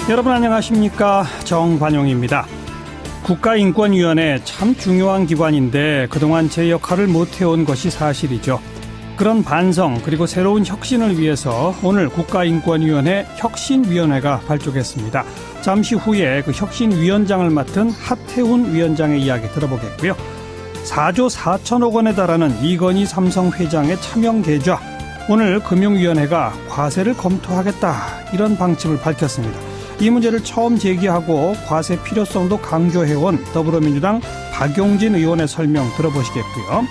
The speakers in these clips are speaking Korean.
여러분 안녕하십니까? 정관용입니다. 국가인권위원회 참 중요한 기관인데 그동안 제 역할을 못해온 것이 사실이죠. 그런 반성 그리고 새로운 혁신을 위해서 오늘 국가인권위원회 혁신위원회가 발족했습니다. 잠시 후에 그 혁신위원장을 맡은 하태훈 위원장의 이야기 들어보겠고요. 4조 4천억 원에 달하는 이건희 삼성 회장의 차명 계좌, 오늘 금융위원회가 과세를 검토하겠다 이런 방침을 밝혔습니다. 이 문제를 처음 제기하고 과세 필요성도 강조해온 더불어민주당 박용진 의원의 설명 들어보시겠고요.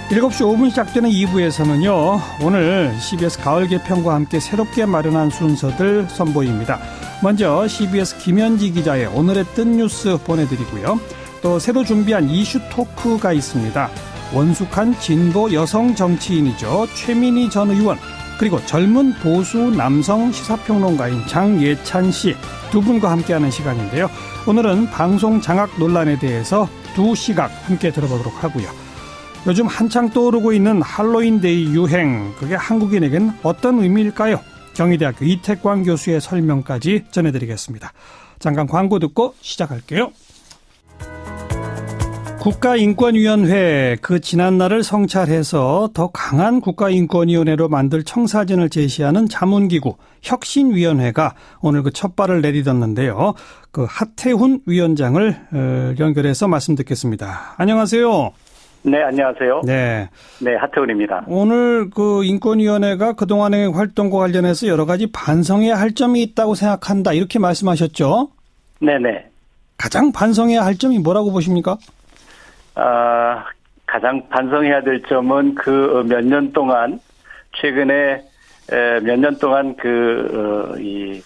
7시 5분 시작되는 2부에서는요. 오늘 CBS 가을 개편과 함께 새롭게 마련한 순서들 선보입니다. 먼저 CBS 김현지 기자의 오늘의 뜬 뉴스 보내드리고요. 또 새로 준비한 이슈 토크가 있습니다. 원숙한 진보 여성 정치인이죠. 최민희 전 의원, 그리고 젊은 보수 남성 시사평론가인 장예찬 씨 두 분과 함께하는 시간인데요. 오늘은 방송 장악 논란에 대해서 두 시각 함께 들어보도록 하고요. 요즘 한창 떠오르고 있는 할로윈데이 유행, 그게 한국인에겐 어떤 의미일까요? 경희대학교 이태광 교수의 설명까지 전해드리겠습니다. 잠깐 광고 듣고 시작할게요. 국가인권위원회, 그 지난날을 성찰해서 더 강한 국가인권위원회로 만들 청사진을 제시하는 자문기구 혁신위원회가 오늘 그 첫 발을 내딛었는데요. 그 하태훈 위원장을 연결해서 말씀 듣겠습니다. 안녕하세요. 네, 안녕하세요. 네, 하태훈입니다. 오늘 그 인권위원회가 그동안의 활동과 관련해서 여러 가지 반성해야 할 점이 있다고 생각한다, 이렇게 말씀하셨죠? 네네. 가장 반성해야 할 점이 뭐라고 보십니까? 가장 반성해야 될 점은 그 몇 년 동안, 최근에 몇 년 동안 이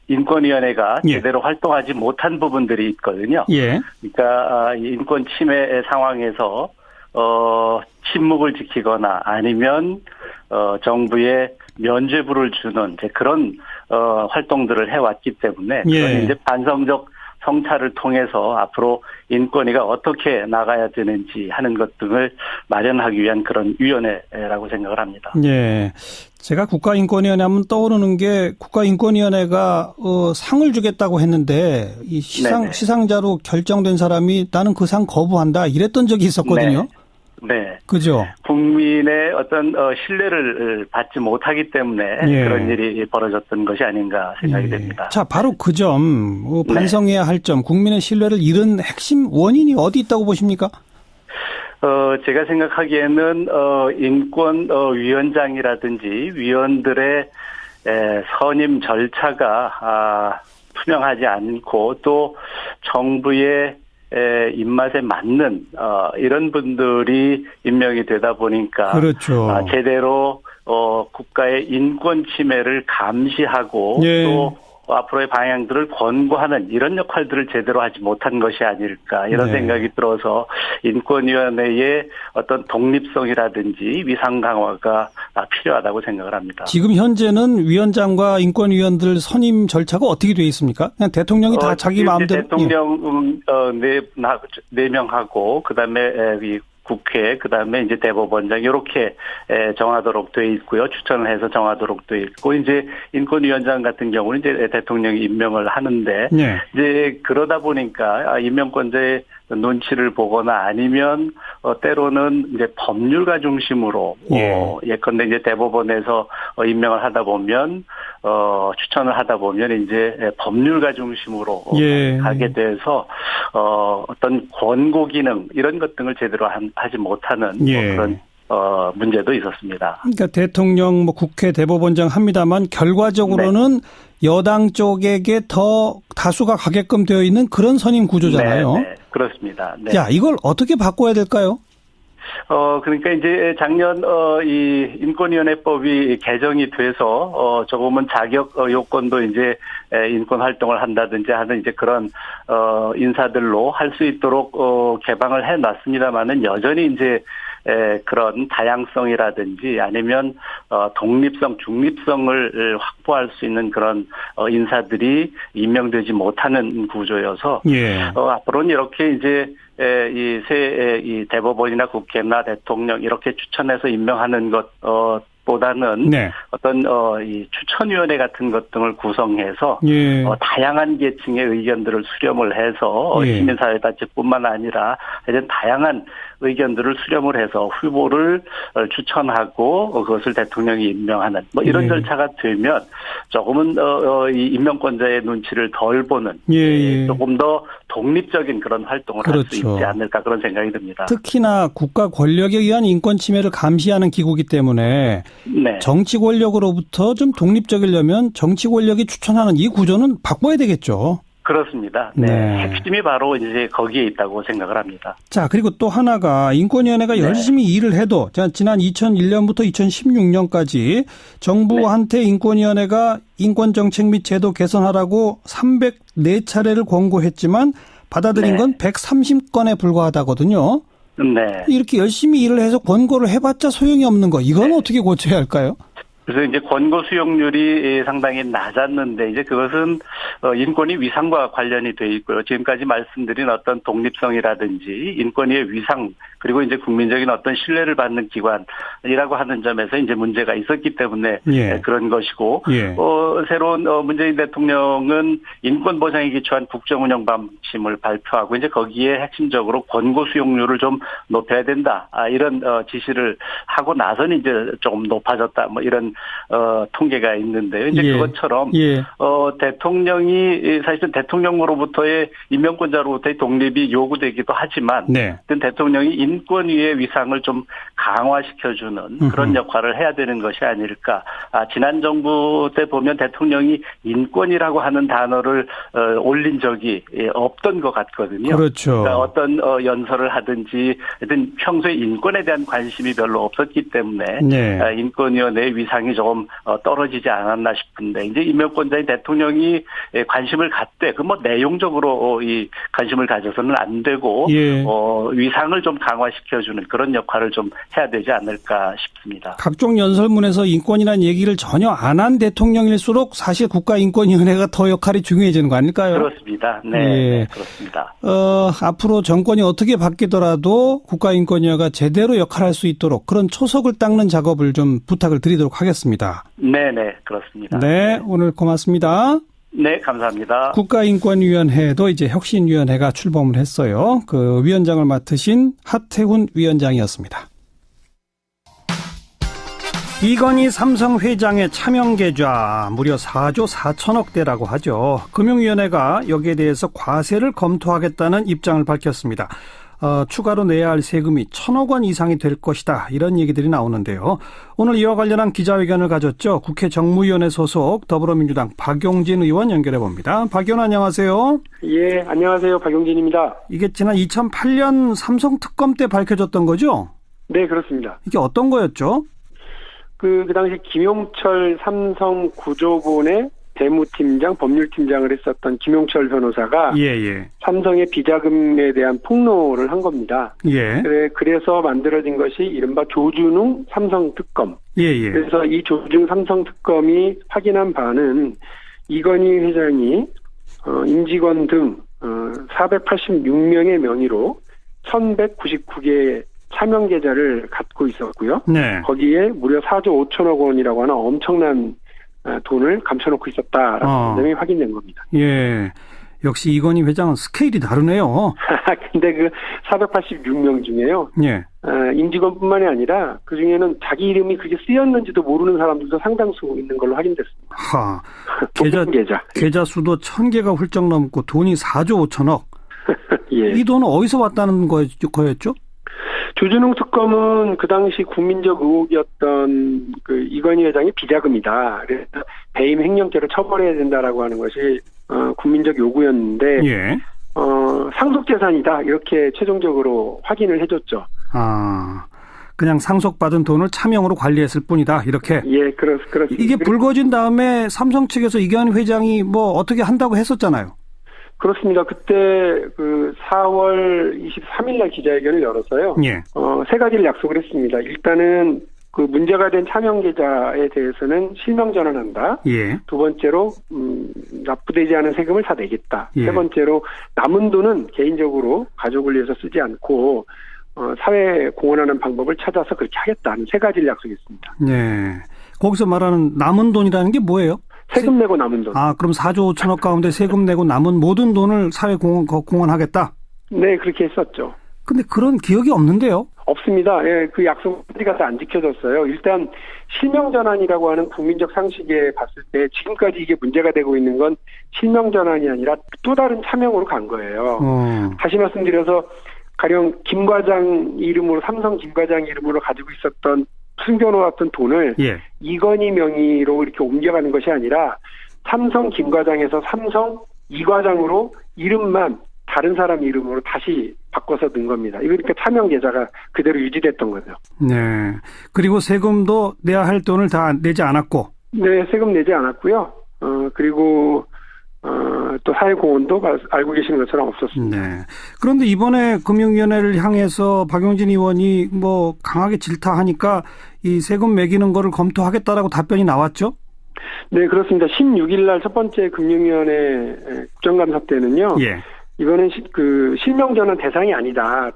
인권위원회가 제대로 활동하지 못한 부분들이 있거든요. 예. 그러니까 이 인권 침해 상황에서 침묵을 지키거나 아니면 정부에 면죄부를 주는 이제 그런 활동들을 해왔기 때문에 그건 이제 반성적 성찰을 통해서 앞으로 인권위가 어떻게 나가야 되는지 하는 것 등을 마련하기 위한 그런 위원회라고 생각을 합니다. 예. 제가 국가인권위원회 하면 떠오르는 게 국가인권위원회가 상을 주겠다고 했는데 이 시상자로 결정된 사람이 나는 그 상 거부한다 이랬던 적이 있었거든요. 네. 그죠? 국민의 어떤 신뢰를 받지 못하기 때문에 그런 일이 벌어졌던 것이 아닌가 생각이 됩니다. 자, 바로 그 점, 반성해야 할 점, 국민의 신뢰를 잃은 핵심 원인이 어디 있다고 보십니까? 제가 생각하기에는 인권위원장이라든지 위원들의 선임 절차가 투명하지 않고 또 정부의 입맛에 맞는 이런 분들이 임명이 되다 보니까 그렇죠. 제대로 국가의 인권 침해를 감시하고 또 앞으로의 방향들을 권고하는 이런 역할들을 제대로 하지 못한 것이 아닐까 이런 생각이 들어서 인권위원회의 어떤 독립성이라든지 위상 강화가 필요하다고 생각을 합니다. 지금 현재는 위원장과 인권위원들 선임 절차가 어떻게 되어 있습니까? 그냥 대통령이 다 자기 마음대로. 대통령 4명하고 그다음에 국회, 그다음에 이제 대법원장 이렇게 정하도록 돼 있고요. 추천을 해서 정하도록 돼 있고 이제 인권위원장 같은 경우는 이제 대통령이 임명을 하는데 이제 그러다 보니까 임명권자의 눈치를 보거나 아니면 때로는 이제 법률가 중심으로 예컨대 이제 대법원에서 임명을 하다 보면 추천을 하다 보면 이제 법률가 중심으로 가게 돼서 어떤 권고 기능 이런 것 등을 제대로 하지 못하는 그런 문제도 있었습니다. 그러니까 대통령, 국회, 대법원장 합니다만 결과적으로는 여당 쪽에게 더 다수가 가게끔 되어 있는 그런 선임 구조잖아요. 네, 그렇습니다. 네. 자, 이걸 어떻게 바꿔야 될까요? 그러니까 이제 작년 이 인권위원회법이 개정이 돼서 조금은 자격 요건도 이제 인권 활동을 한다든지 하는 이제 그런 인사들로 할 수 있도록 개방을 해놨습니다만은 여전히 이제 그런 다양성이라든지 아니면 독립성, 중립성을 확보할 수 있는 그런 인사들이 임명되지 못하는 구조여서 앞으로는 이렇게 이제 이 대법원이나 국회나 대통령 이렇게 추천해서 임명하는 것 보다는 네. 어떤 이 추천위원회 같은 것 등을 구성해서 예. 다양한 계층의 의견들을 수렴을 해서 예. 시민사회단체뿐만 아니라 하여튼 다양한 의견들을 수렴을 해서 후보를 추천하고 그것을 대통령이 임명하는 뭐 이런 예. 절차가 되면 조금은 이 임명권자의 눈치를 덜 보는 예. 조금 더 독립적인 그런 활동을 할 수 그렇죠. 있지 않을까 그런 생각이 듭니다. 특히나 국가 권력에 의한 인권 침해를 감시하는 기구이기 때문에 네. 정치 권력으로부터 좀 독립적이려면 정치 권력이 추천하는 이 구조는 바꿔야 되겠죠. 그렇습니다. 네. 네. 핵심이 바로 이제 거기에 있다고 생각을 합니다. 자, 그리고 또 하나가 인권위원회가 네. 열심히 일을 해도 지난 2001년부터 2016년까지 정부한테 인권위원회가 인권정책 및 제도 개선하라고 304차례를 권고했지만 받아들인 네. 건 130건에 불과하다거든요. 네. 이렇게 열심히 일을 해서 권고를 해봤자 소용이 없는 거. 이건 어떻게 고쳐야 할까요? 그래서 이제 권고 수용률이 상당히 낮았는데 이제 그것은 인권위 위상과 관련이 돼 있고요. 지금까지 말씀드린 어떤 독립성이라든지 인권위의 위상 그리고 이제 국민적인 어떤 신뢰를 받는 기관이라고 하는 점에서 이제 문제가 있었기 때문에 예. 그런 것이고 예. 새로운 문재인 대통령은 인권 보장에 기초한 국정 운영 방침을 발표하고 이제 거기에 핵심적으로 권고 수용률을 좀 높여야 된다. 이런 지시를 하고 나서는 이제 조금 높아졌다. 뭐 이런 통계가 있는데요. 이제 예. 그것처럼 예. 대통령이 사실은 대통령으로부터의 임명권자로부터의 독립이 요구되기도 하지만 네. 대통령이 인권위의 위상을 좀 강화시켜주는 그런 역할을 해야 되는 것이 아닐까. 지난 정부 때 보면 대통령이 인권이라고 하는 단어를 올린 적이 없던 것 같거든요. 그렇죠. 그러니까 어떤 연설을 하든지 하여튼 평소에 인권에 대한 관심이 별로 없었기 때문에 네. 인권위원회의 위상이 조금 떨어지지 않았나 싶은데 이제 임명권자인 대통령이 관심을 갖되 그 뭐 내용적으로 이 관심을 가져서는 안 되고 예. 위상을 좀 강화시켜주는 그런 역할을 좀 해야 되지 않을까 싶습니다. 각종 연설문에서 인권이라는 얘기를 전혀 안 한 대통령일수록 사실 국가인권위원회가 더 역할이 중요해지는 거 아닐까요? 그렇습니다. 네, 예. 네, 그렇습니다. 앞으로 정권이 어떻게 바뀌더라도 국가인권위원회가 제대로 역할할 수 있도록 그런 초석을 닦는 작업을 좀 부탁을 드리도록 하겠습니다. 네, 네, 그렇습니다. 네, 오늘 고맙습니다. 네, 감사합니다. 국가인권위원회도 이제 혁신위원회가 출범을 했어요. 그 위원장을 맡으신 하태훈 위원장이었습니다. 이건희 삼성 회장의 차명 계좌 무려 4조 4천억 대라고 하죠. 금융위원회가 여기에 대해서 과세를 검토하겠다는 입장을 밝혔습니다. 추가로 내야 할 세금이 1,000억 원 이상이 될 것이다. 이런 얘기들이 나오는데요. 오늘 이와 관련한 기자회견을 가졌죠. 국회 정무위원회 소속 더불어민주당 박용진 의원 연결해 봅니다. 박 의원 안녕하세요. 예, 안녕하세요. 박용진입니다. 이게 지난 2008년 삼성 특검 때 밝혀졌던 거죠? 네, 그렇습니다. 이게 어떤 거였죠? 그 당시 김용철 삼성 구조본의 대무팀장, 법률팀장을 했었던 김용철 변호사가 예. 삼성의 비자금에 대한 폭로를 한 겁니다. 예. 그래서 만들어진 것이 이른바 조준웅 삼성특검. 예. 그래서 이 조준웅 삼성특검이 확인한 바는 이건희 회장이 임직원 등 486명의 명의로 1199개의 차명 계좌를 갖고 있었고요. 네. 거기에 무려 4조 5천억 원이라고 하는 엄청난 돈을 감춰놓고 있었다라는 점이 확인된 겁니다. 예. 역시 이건희 회장은 스케일이 다르네요. 근데 그 486명 중에요. 예. 임직원뿐만이 아니라 그 중에는 자기 이름이 그게 쓰였는지도 모르는 사람들도 상당수 있는 걸로 확인됐습니다. 계좌 수도 1,000개가 훌쩍 넘고 돈이 4조 5천억. 예. 이 돈은 어디서 왔다는 거였죠? 조준웅 특검은 그 당시 국민적 의혹이었던 그 이건희 회장의 비자금이다. 그래서 배임 횡령죄로 처벌해야 된다라고 하는 것이 국민적 요구였는데 예. 상속재산이다 이렇게 최종적으로 확인을 해줬죠. 그냥 상속받은 돈을 차명으로 관리했을 뿐이다 이렇게. 예, 그렇습니다. 이게 불거진 다음에 삼성 측에서 이건희 회장이 뭐 어떻게 한다고 했었잖아요. 그렇습니다. 그때 그 4월 23일 날 기자회견을 열어서요. 예. 세 가지를 약속을 했습니다. 일단은 그 문제가 된 차명 계좌에 대해서는 실명 전환한다. 예. 두 번째로 납부되지 않은 세금을 다 내겠다. 예. 세 번째로 남은 돈은 개인적으로 가족을 위해서 쓰지 않고 사회에 공헌하는 방법을 찾아서 그렇게 하겠다는 세 가지를 약속했습니다. 네. 거기서 말하는 남은 돈이라는 게 뭐예요? 세금 내고 남은 돈. 아, 그럼 4조 5천억 가운데 세금 내고 남은 모든 돈을 사회 공헌하겠다? 네, 그렇게 했었죠. 근데 그런 기억이 없는데요? 없습니다. 예, 그 약속까지가 안 지켜졌어요. 일단 실명전환이라고 하는 국민적 상식에 봤을 때 지금까지 이게 문제가 되고 있는 건 실명전환이 아니라 또 다른 차명으로 간 거예요. 다시 말씀드려서 가령 김 과장 이름으로 삼성 김 과장 이름으로 가지고 있었던 숨겨놓았던 돈을 예. 이건희 명의로 이렇게 옮겨가는 것이 아니라 삼성 김 과장에서 삼성 이 과장으로 이름만 다른 사람 이름으로 다시 바꿔서 넣은 겁니다. 이거 그러니까 차명 계좌가 그대로 유지됐던 거죠. 네. 그리고 세금도 내야 할 돈을 다 내지 않았고. 네, 세금 내지 않았고요. 그리고 또 사회공헌도 알고 계시는 것처럼 없었습니다. 네. 그런데 이번에 금융위원회를 향해서 박용진 의원이 뭐 강하게 질타하니까 이 세금 매기는 거를 검토하겠다라고 답변이 나왔죠? 네, 그렇습니다. 16일 날 첫 번째 금융위원회 국정감사 때는요. 예. 이거는 그 실명전환 대상이 아니다.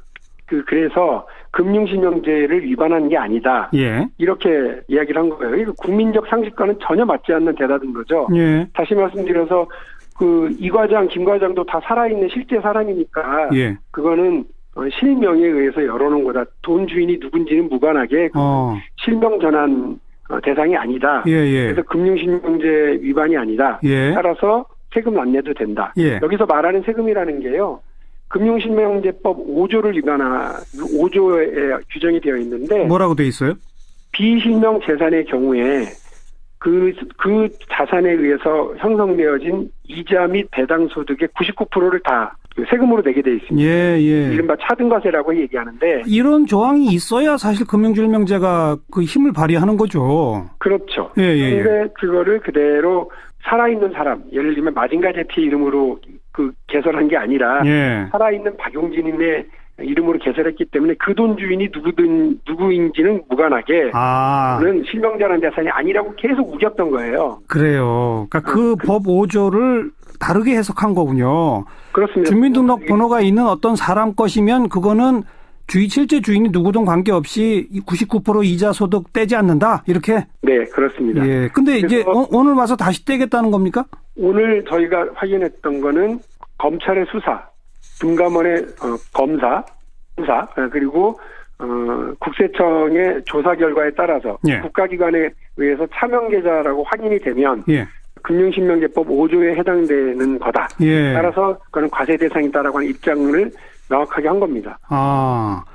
그래서 금융실명제를 위반한 게 아니다. 예. 이렇게 이야기를 한 거예요. 이거 국민적 상식과는 전혀 맞지 않는 대답인 거죠. 예. 다시 말씀드려서 이 과장, 김 과장도 다 살아있는 실제 사람이니까 예. 그거는 실명에 의해서 열어놓은 거다. 돈 주인이 누군지는 무관하게 실명전환 대상이 아니다. 예. 그래서 금융실명제 위반이 아니다. 예. 따라서 세금 안 내도 된다. 예. 여기서 말하는 세금이라는 게요. 금융실명제법 5조에 규정이 되어 있는데 뭐라고 돼 있어요? 비실명 재산의 경우에 그 자산에 의해서 형성되어진 이자 및 배당 소득의 99%를 다 세금으로 내게 돼 있습니다. 예. 이른바 차등과세라고 얘기하는데 이런 조항이 있어야 사실 금융실명제가 그 힘을 발휘하는 거죠. 그렇죠. 예. 그런데 그거를 그대로 살아있는 사람, 예를 들면 마징가 제티 이름으로 개설한 게 아니라 예. 살아있는 박용진의 이름으로 개설했기 때문에 그 돈 주인이 누구인지는 무관하게 그는 실명전환 대상이 아니라고 계속 우겼던 거예요. 그래요. 그러니까 그 법 5조를 다르게 해석한 거군요. 그렇습니다. 주민등록번호가 있는 어떤 사람 것이면 그거는 실제 주인이 누구든 관계없이 99% 이자 소득 떼지 않는다. 이렇게? 네, 그렇습니다. 예. 근데 이제 오늘 와서 다시 떼겠다는 겁니까? 오늘 저희가 확인했던 거는 검찰의 수사, 금감원의 검사, 그리고 국세청의 조사 결과에 따라서 예. 국가기관에 의해서 차명계좌라고 확인이 되면 예. 금융실명제법 5조에 해당되는 거다. 예. 따라서 그거는 과세 대상이다라고 하는 입장을 명확하게 한 겁니다.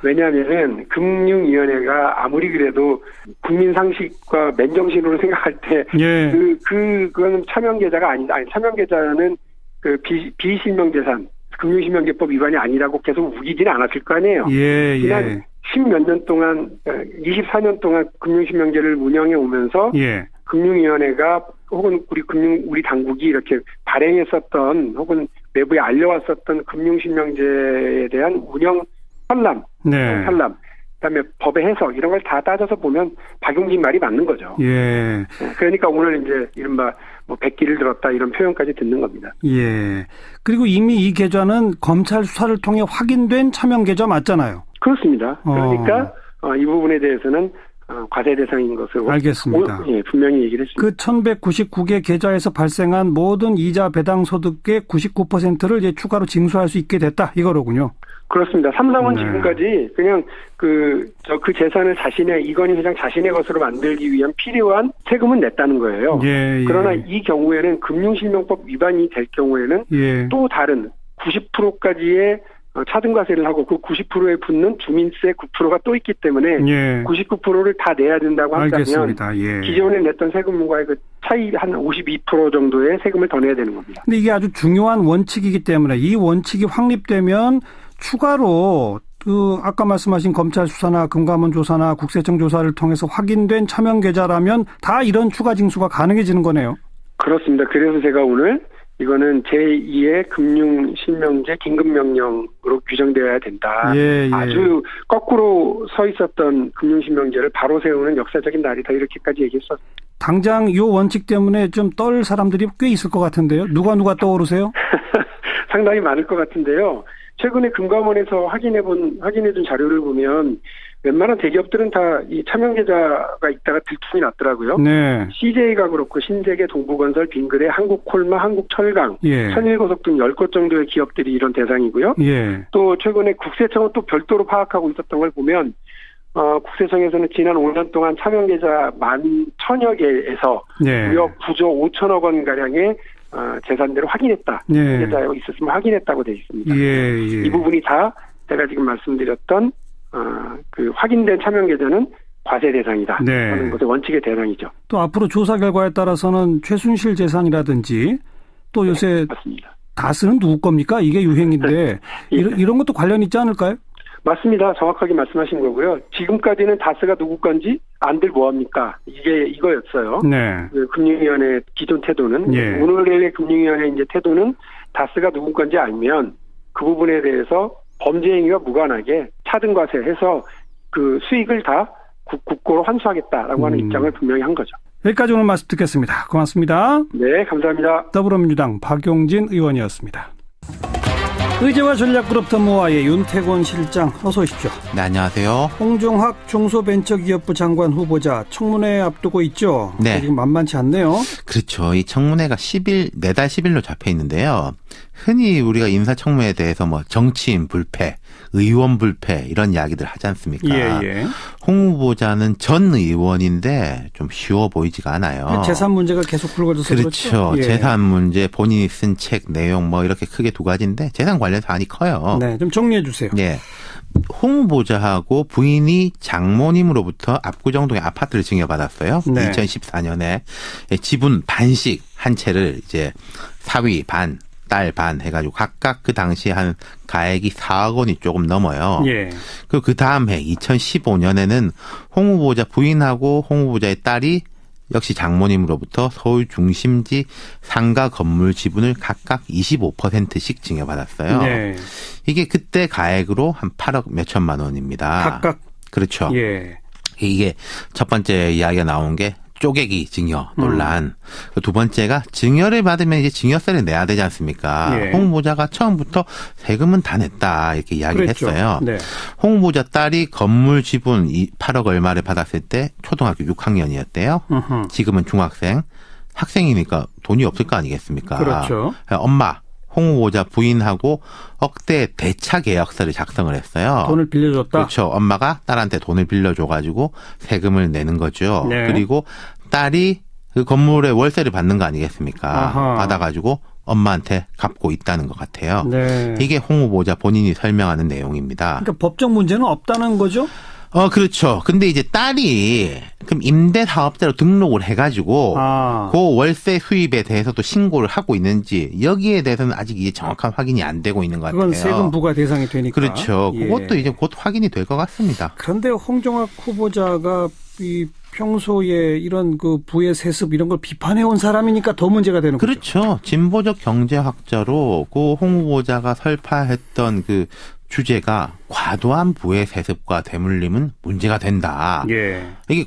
왜냐하면은 금융위원회가 아무리 그래도 국민 상식과 맨정신으로 생각할 때 예. 그거는 차명계좌가 아니다. 아니 차명계좌는 그 비실명재산 금융실명제법 위반이 아니라고 계속 우기지는 않았을 거 아니에요. 지난 10몇 년 동안 24년 동안 금융실명제를 운영해 오면서 금융위원회가 혹은 우리 당국이 이렇게 발행했었던 혹은 외부에 알려왔었던 금융실명제에 대한 운영 산람, 그다음에 법의 해석 이런 걸 다 따져서 보면 박용진 말이 맞는 거죠. 예. 그러니까 오늘 이제 이른바 백기를 들었다 이런 표현까지 듣는 겁니다. 예. 그리고 이미 이 계좌는 검찰 수사를 통해 확인된 차명 계좌 맞잖아요. 그렇습니다. 그러니까 이 부분에 대해서는 과세 대상인 것으로 알겠습니다. 분명히 얘기를 했습니다. 그 1199개 계좌에서 발생한 모든 이자 배당 소득의 99%를 이제 추가로 징수할 수 있게 됐다 이거로군요. 그렇습니다. 삼성은 지금까지 그냥 그 재산을 이건희 회장 자신의 것으로 만들기 위한 필요한 세금은 냈다는 거예요. 그러나 이 경우에는 금융실명법 위반이 될 경우에는 또 다른 90%까지의 차등과세를 하고 그 90%에 붙는 주민세 9%가 또 있기 때문에 99%를 다 내야 된다고 한다면 기존에 냈던 세금과의 그 차이 한 52% 정도의 세금을 더 내야 되는 겁니다. 근데 이게 아주 중요한 원칙이기 때문에 이 원칙이 확립되면 추가로 아까 말씀하신 검찰 수사나 금감원 조사나 국세청 조사를 통해서 확인된 차명 계좌라면 다 이런 추가 징수가 가능해지는 거네요. 그렇습니다. 그래서 제가 오늘 이거는 제2의 금융실명제 긴급명령으로 규정되어야 된다. 아주 거꾸로 서 있었던 금융실명제를 바로 세우는 역사적인 날이다. 이렇게까지 얘기했었어요. 당장 이 원칙 때문에 좀 떨 사람들이 꽤 있을 것 같은데요. 누가 떠오르세요? 상당히 많을 것 같은데요. 최근에 금감원에서 확인해준 자료를 보면 웬만한 대기업들은 다 이 차명 계좌가 있다가 들통이 났더라고요. 네. CJ가 그렇고 신세계, 동부건설, 빙그레, 한국콜마, 한국철강, 예. 천일고속 등 10곳 정도의 기업들이 이런 대상이고요. 예. 또 최근에 국세청은 또 별도로 파악하고 있었던 걸 보면 국세청에서는 지난 5년 동안 차명 계좌 11,000여 개에서 예. 무려 9조 5천억 원 가량의 재산들을 확인했다. 예. 계좌에 있었으면 확인했다고 되어 있습니다. 예. 이 부분이 다 제가 지금 말씀드렸던 그 확인된 차명 계좌는 과세 대상이다 네. 하는 것의 원칙의 대상이죠. 또 앞으로 조사 결과에 따라서는 최순실 재산이라든지 또 요새 맞습니다. 다스는 누구 겁니까? 이게 유행인데 이런 것도 관련 있지 않을까요? 맞습니다. 정확하게 말씀하신 거고요. 지금까지는 다스가 누구 건지 안들 뭐합니까? 이거였어요. 네. 그 금융위원회 기존 태도는 예. 오늘의 금융위원회 이제 태도는 다스가 누구 건지 알면 그 부분에 대해서 범죄 행위와 무관하게 차등과세해서 그 수익을 다 국고로 환수하겠다라고 하는 입장을 분명히 한 거죠. 여기까지 오늘 말씀 듣겠습니다. 고맙습니다. 네, 감사합니다. 더불어민주당 박용진 의원이었습니다. 의제와 전략그룹 더모아의 윤태곤 실장 어서 오십시오. 네, 안녕하세요. 홍종학 중소벤처기업부 장관 후보자 청문회 앞두고 있죠. 네. 지금 만만치 않네요. 그렇죠. 이 청문회가 내달 10일로 잡혀 있는데요. 흔히 우리가 인사청문회에 대해서 뭐 정치인 불패, 의원 불패 이런 이야기들 하지 않습니까? 예. 홍 후보자는 전 의원인데 좀 쉬워 보이지가 않아요. 재산 문제가 계속 불거져서 그렇죠. 예. 재산 문제, 본인이 쓴 책 내용 뭐 이렇게 크게 두 가지인데 재산 관련 사안이 커요. 네, 좀 정리해 주세요. 예. 홍 후보자하고 부인이 장모님으로부터 압구정동의 아파트를 증여받았어요. 네. 2014년에 지분 반씩 한 채를 이제 사위 반, 딸 반 해가지고 각각 그 당시에 한 가액이 4억 원이 조금 넘어요. 예. 그 다음 해 2015년에는 홍 후보자 부인하고 홍 후보자의 딸이 역시 장모님으로부터 서울 중심지 상가 건물 지분을 각각 25%씩 증여받았어요. 네. 이게 그때 가액으로 한 8억 몇천만 원입니다. 각각. 그렇죠. 예. 이게 첫 번째 이야기가 나온 게 쪼개기 증여 논란. 두 번째가 증여를 받으면 이제 증여세를 내야 되지 않습니까? 예. 홍 후보자가 처음부터 세금은 다 냈다 이렇게 이야기를 그랬죠. 했어요. 네. 홍 후보자 딸이 건물 지분 8억 얼마를 받았을 때 초등학교 6학년이었대요. 으흠. 지금은 중학생. 학생이니까 돈이 없을 거 아니겠습니까? 그렇죠. 엄마, 홍 후보자 부인하고 억대 대차 계약서를 작성을 했어요. 돈을 빌려줬다. 그렇죠. 엄마가 딸한테 돈을 빌려줘가지고 세금을 내는 거죠. 네. 그리고 딸이 그 건물에 월세를 받는 거 아니겠습니까? 아하. 받아가지고 엄마한테 갚고 있다는 것 같아요. 네. 이게 홍 후보자 본인이 설명하는 내용입니다. 그러니까 법적 문제는 없다는 거죠? 그렇죠. 근데 이제 딸이 그럼 임대사업자로 등록을 해가지고 그 월세 수입에 대해서도 신고를 하고 있는지 여기에 대해서는 아직 이게 정확한 확인이 안 되고 있는 것 같아요. 그건 세금 부과 대상이 되니까. 그렇죠. 예. 그것도 이제 곧 확인이 될 것 같습니다. 그런데 홍종학 후보자가 이 평소에 이런 그 부의 세습 이런 걸 비판해 온 사람이니까 더 문제가 되는 거죠. 그렇죠. 진보적 경제학자로 그 홍 후보자가 설파했던 그 주제가 과도한 부의 세습과 대물림은 문제가 된다. 예. 이게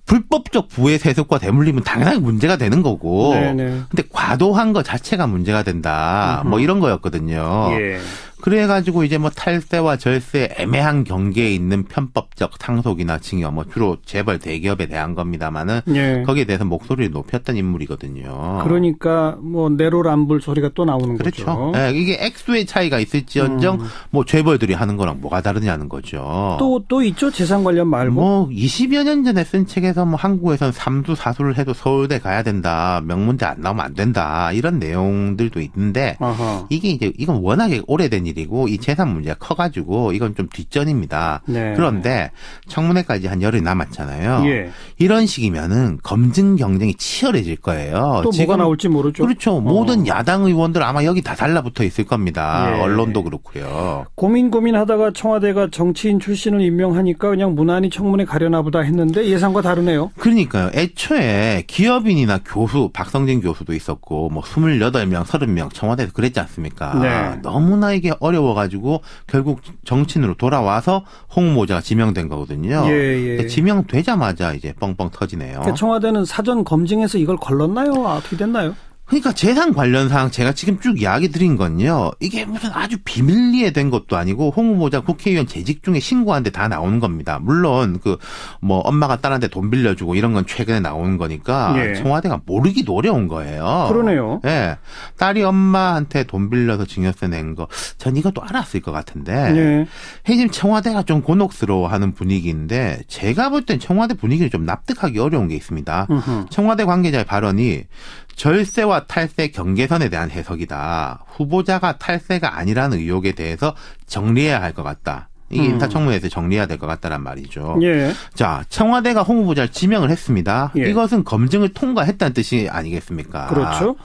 불법적 부의 세습과 대물림은 당연하게 문제가 되는 거고. 네네. 근데 과도한 것 자체가 문제가 된다. 뭐 이런 거였거든요. 예. 그래가지고 이제 뭐 탈세와 절세 애매한 경계에 있는 편법적 상속이나 증여 뭐 주로 재벌 대기업에 대한 겁니다만은 예. 거기에 대해서 목소리를 높였던 인물이거든요. 그러니까 뭐 내로남불 소리가 또 나오는 그렇죠. 거죠. 네, 이게 액수의 차이가 있을지언정 뭐 재벌들이 하는 거랑 뭐가 다르냐는 거죠. 또 있죠 재산 관련 말고. 뭐 20여 년 전에 쓴 책에서 뭐 한국에선 삼수 사수를 해도 서울대 가야 된다. 명문대 안 나오면 안 된다. 이런 내용들도 있는데 아하. 이건 워낙에 오래된 일이고 이 재산 문제가 커가지고 이건 좀 뒷전입니다. 네. 그런데 청문회까지 한 열흘 남았잖아요. 예. 이런 식이면은 검증 경쟁이 치열해질 거예요. 또 지금 뭐가 나올지 모르죠. 그렇죠. 모든 야당 의원들 아마 여기 다 달라붙어 있을 겁니다. 예. 언론도 그렇고요. 고민하다가 청와대가 정치인 출신을 임명하니까 그냥 무난히 청문회 가려나 보다 했는데 예상과 다르네요. 그러니까요. 애초에 기업인이나 교수, 박성진 교수도 있었고 뭐 28명, 30명 청와대에서 그랬지 않습니까? 네. 너무나 이게 어려워가지고 결국 정치인으로 돌아와서 홍 후보자가 지명된 거거든요. 예. 지명되자마자 이제 뻥뻥 터지네요. 그러니까 청와대는 사전 검증해서 이걸 걸렀나요? 어떻게 됐나요? 그러니까 재산 관련 사항 제가 지금 쭉 이야기 드린 건요. 이게 무슨 아주 비밀리에 된 것도 아니고 홍 후보자 국회의원 재직 중에 신고한데 다 나오는 겁니다. 물론 엄마가 딸한테 돈 빌려주고 이런 건 최근에 나오는 거니까 예. 청와대가 모르기도 어려운 거예요. 그러네요. 예. 딸이 엄마한테 돈 빌려서 증여세 낸 거 전 이것도 알았을 것 같은데 예. 지금 청와대가 좀 곤혹스러워하는 분위기인데 제가 볼 땐 청와대 분위기를 좀 납득하기 어려운 게 있습니다. 청와대 관계자의 발언이 절세와 탈세 경계선에 대한 해석이다. 후보자가 탈세가 아니라는 의혹에 대해서 정리해야 할 것 같다. 이게 인사청문회에서 정리해야 될 것 같다란 말이죠. 예. 자, 청와대가 홍 후보자를 지명을 했습니다. 예. 이것은 검증을 통과했다는 뜻이 아니겠습니까? 그렇죠.